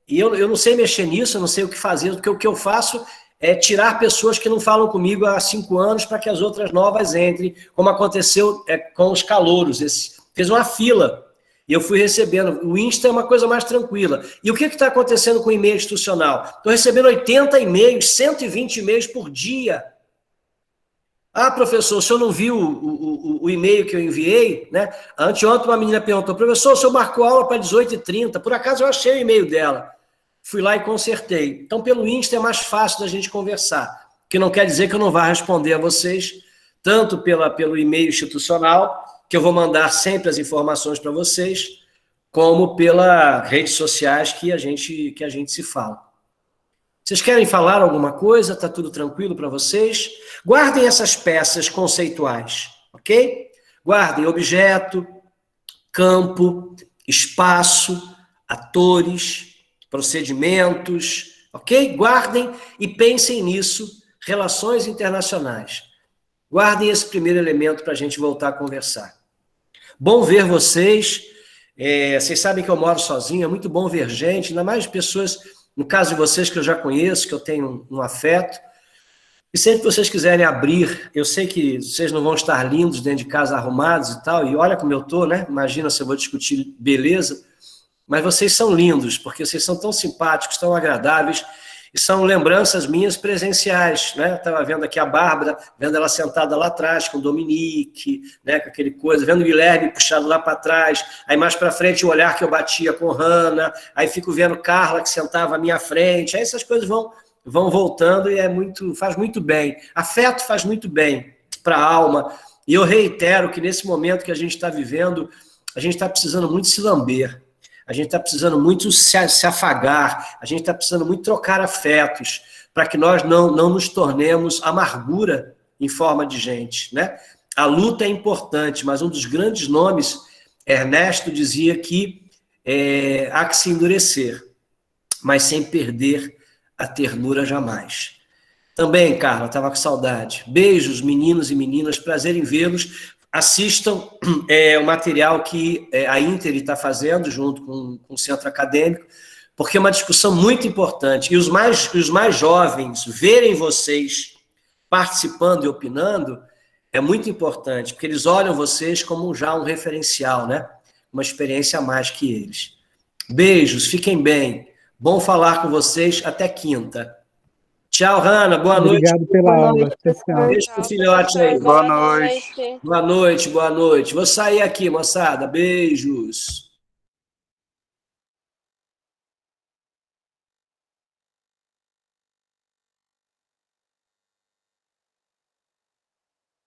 e eu não sei mexer nisso, eu não sei o que fazer, porque o que eu faço é tirar pessoas que não falam comigo há 5 anos para que as outras novas entrem, como aconteceu com os calouros. Fez uma fila, e eu fui recebendo. O Insta é uma coisa mais tranquila. E o que está acontecendo com o e-mail institucional? Estou recebendo 80 e-mails, 120 e-mails por dia. Ah, professor, o senhor não viu o e-mail que eu enviei? Né? Anteontem uma menina perguntou, professor, o senhor marcou aula para 18h30. Por acaso eu achei o e-mail dela. Fui lá e consertei. Então, pelo Insta é mais fácil da gente conversar. Que não quer dizer que eu não vá responder a vocês, tanto pelo e-mail institucional, que eu vou mandar sempre as informações para vocês, como pelas redes sociais que a gente se fala. Vocês querem falar alguma coisa? Está tudo tranquilo para vocês? Guardem essas peças conceituais, ok? Guardem objeto, campo, espaço, atores, procedimentos, ok? Guardem e pensem nisso, relações internacionais. Guardem esse primeiro elemento para a gente voltar a conversar. Bom ver vocês. Vocês sabem que eu moro sozinho, é muito bom ver gente, ainda mais pessoas, no caso de vocês que eu já conheço, que eu tenho um afeto. E sempre que vocês quiserem abrir, eu sei que vocês não vão estar lindos dentro de casa, arrumados e tal, e olha como eu estou, né? Imagina se eu vou discutir beleza, mas vocês são lindos, porque vocês são tão simpáticos, tão agradáveis, e são lembranças minhas presenciais, né? Estava vendo aqui a Bárbara, vendo ela sentada lá atrás com o Dominique, né? Com aquele coisa, vendo o Guilherme puxado lá para trás, aí mais para frente o olhar que eu batia com Hanna, aí fico vendo Carla que sentava à minha frente, aí essas coisas vão voltando e faz muito bem. Afeto faz muito bem para a alma. E eu reitero que nesse momento que a gente está vivendo, a gente está precisando muito se lamber. A gente está precisando muito se afagar, a gente está precisando muito trocar afetos, para que nós não nos tornemos amargura em forma de gente, né? A luta é importante, mas um dos grandes nomes, Ernesto dizia que há que se endurecer, mas sem perder a ternura jamais. Também, Carla, estava com saudade. Beijos, meninos e meninas, prazer em vê-los. Assistam o material que a Inter está fazendo junto com o Centro Acadêmico, porque é uma discussão muito importante. E os mais jovens verem vocês participando e opinando é muito importante, porque eles olham vocês como já um referencial, né? Uma experiência a mais que eles. Beijos, fiquem bem. Bom falar com vocês. Até quinta. Tchau, Hanna. Boa noite. Obrigado pela aula. Tchau. Beijo pro filhote aí. Boa noite. Boa noite, boa noite. Vou sair aqui, moçada. Beijos.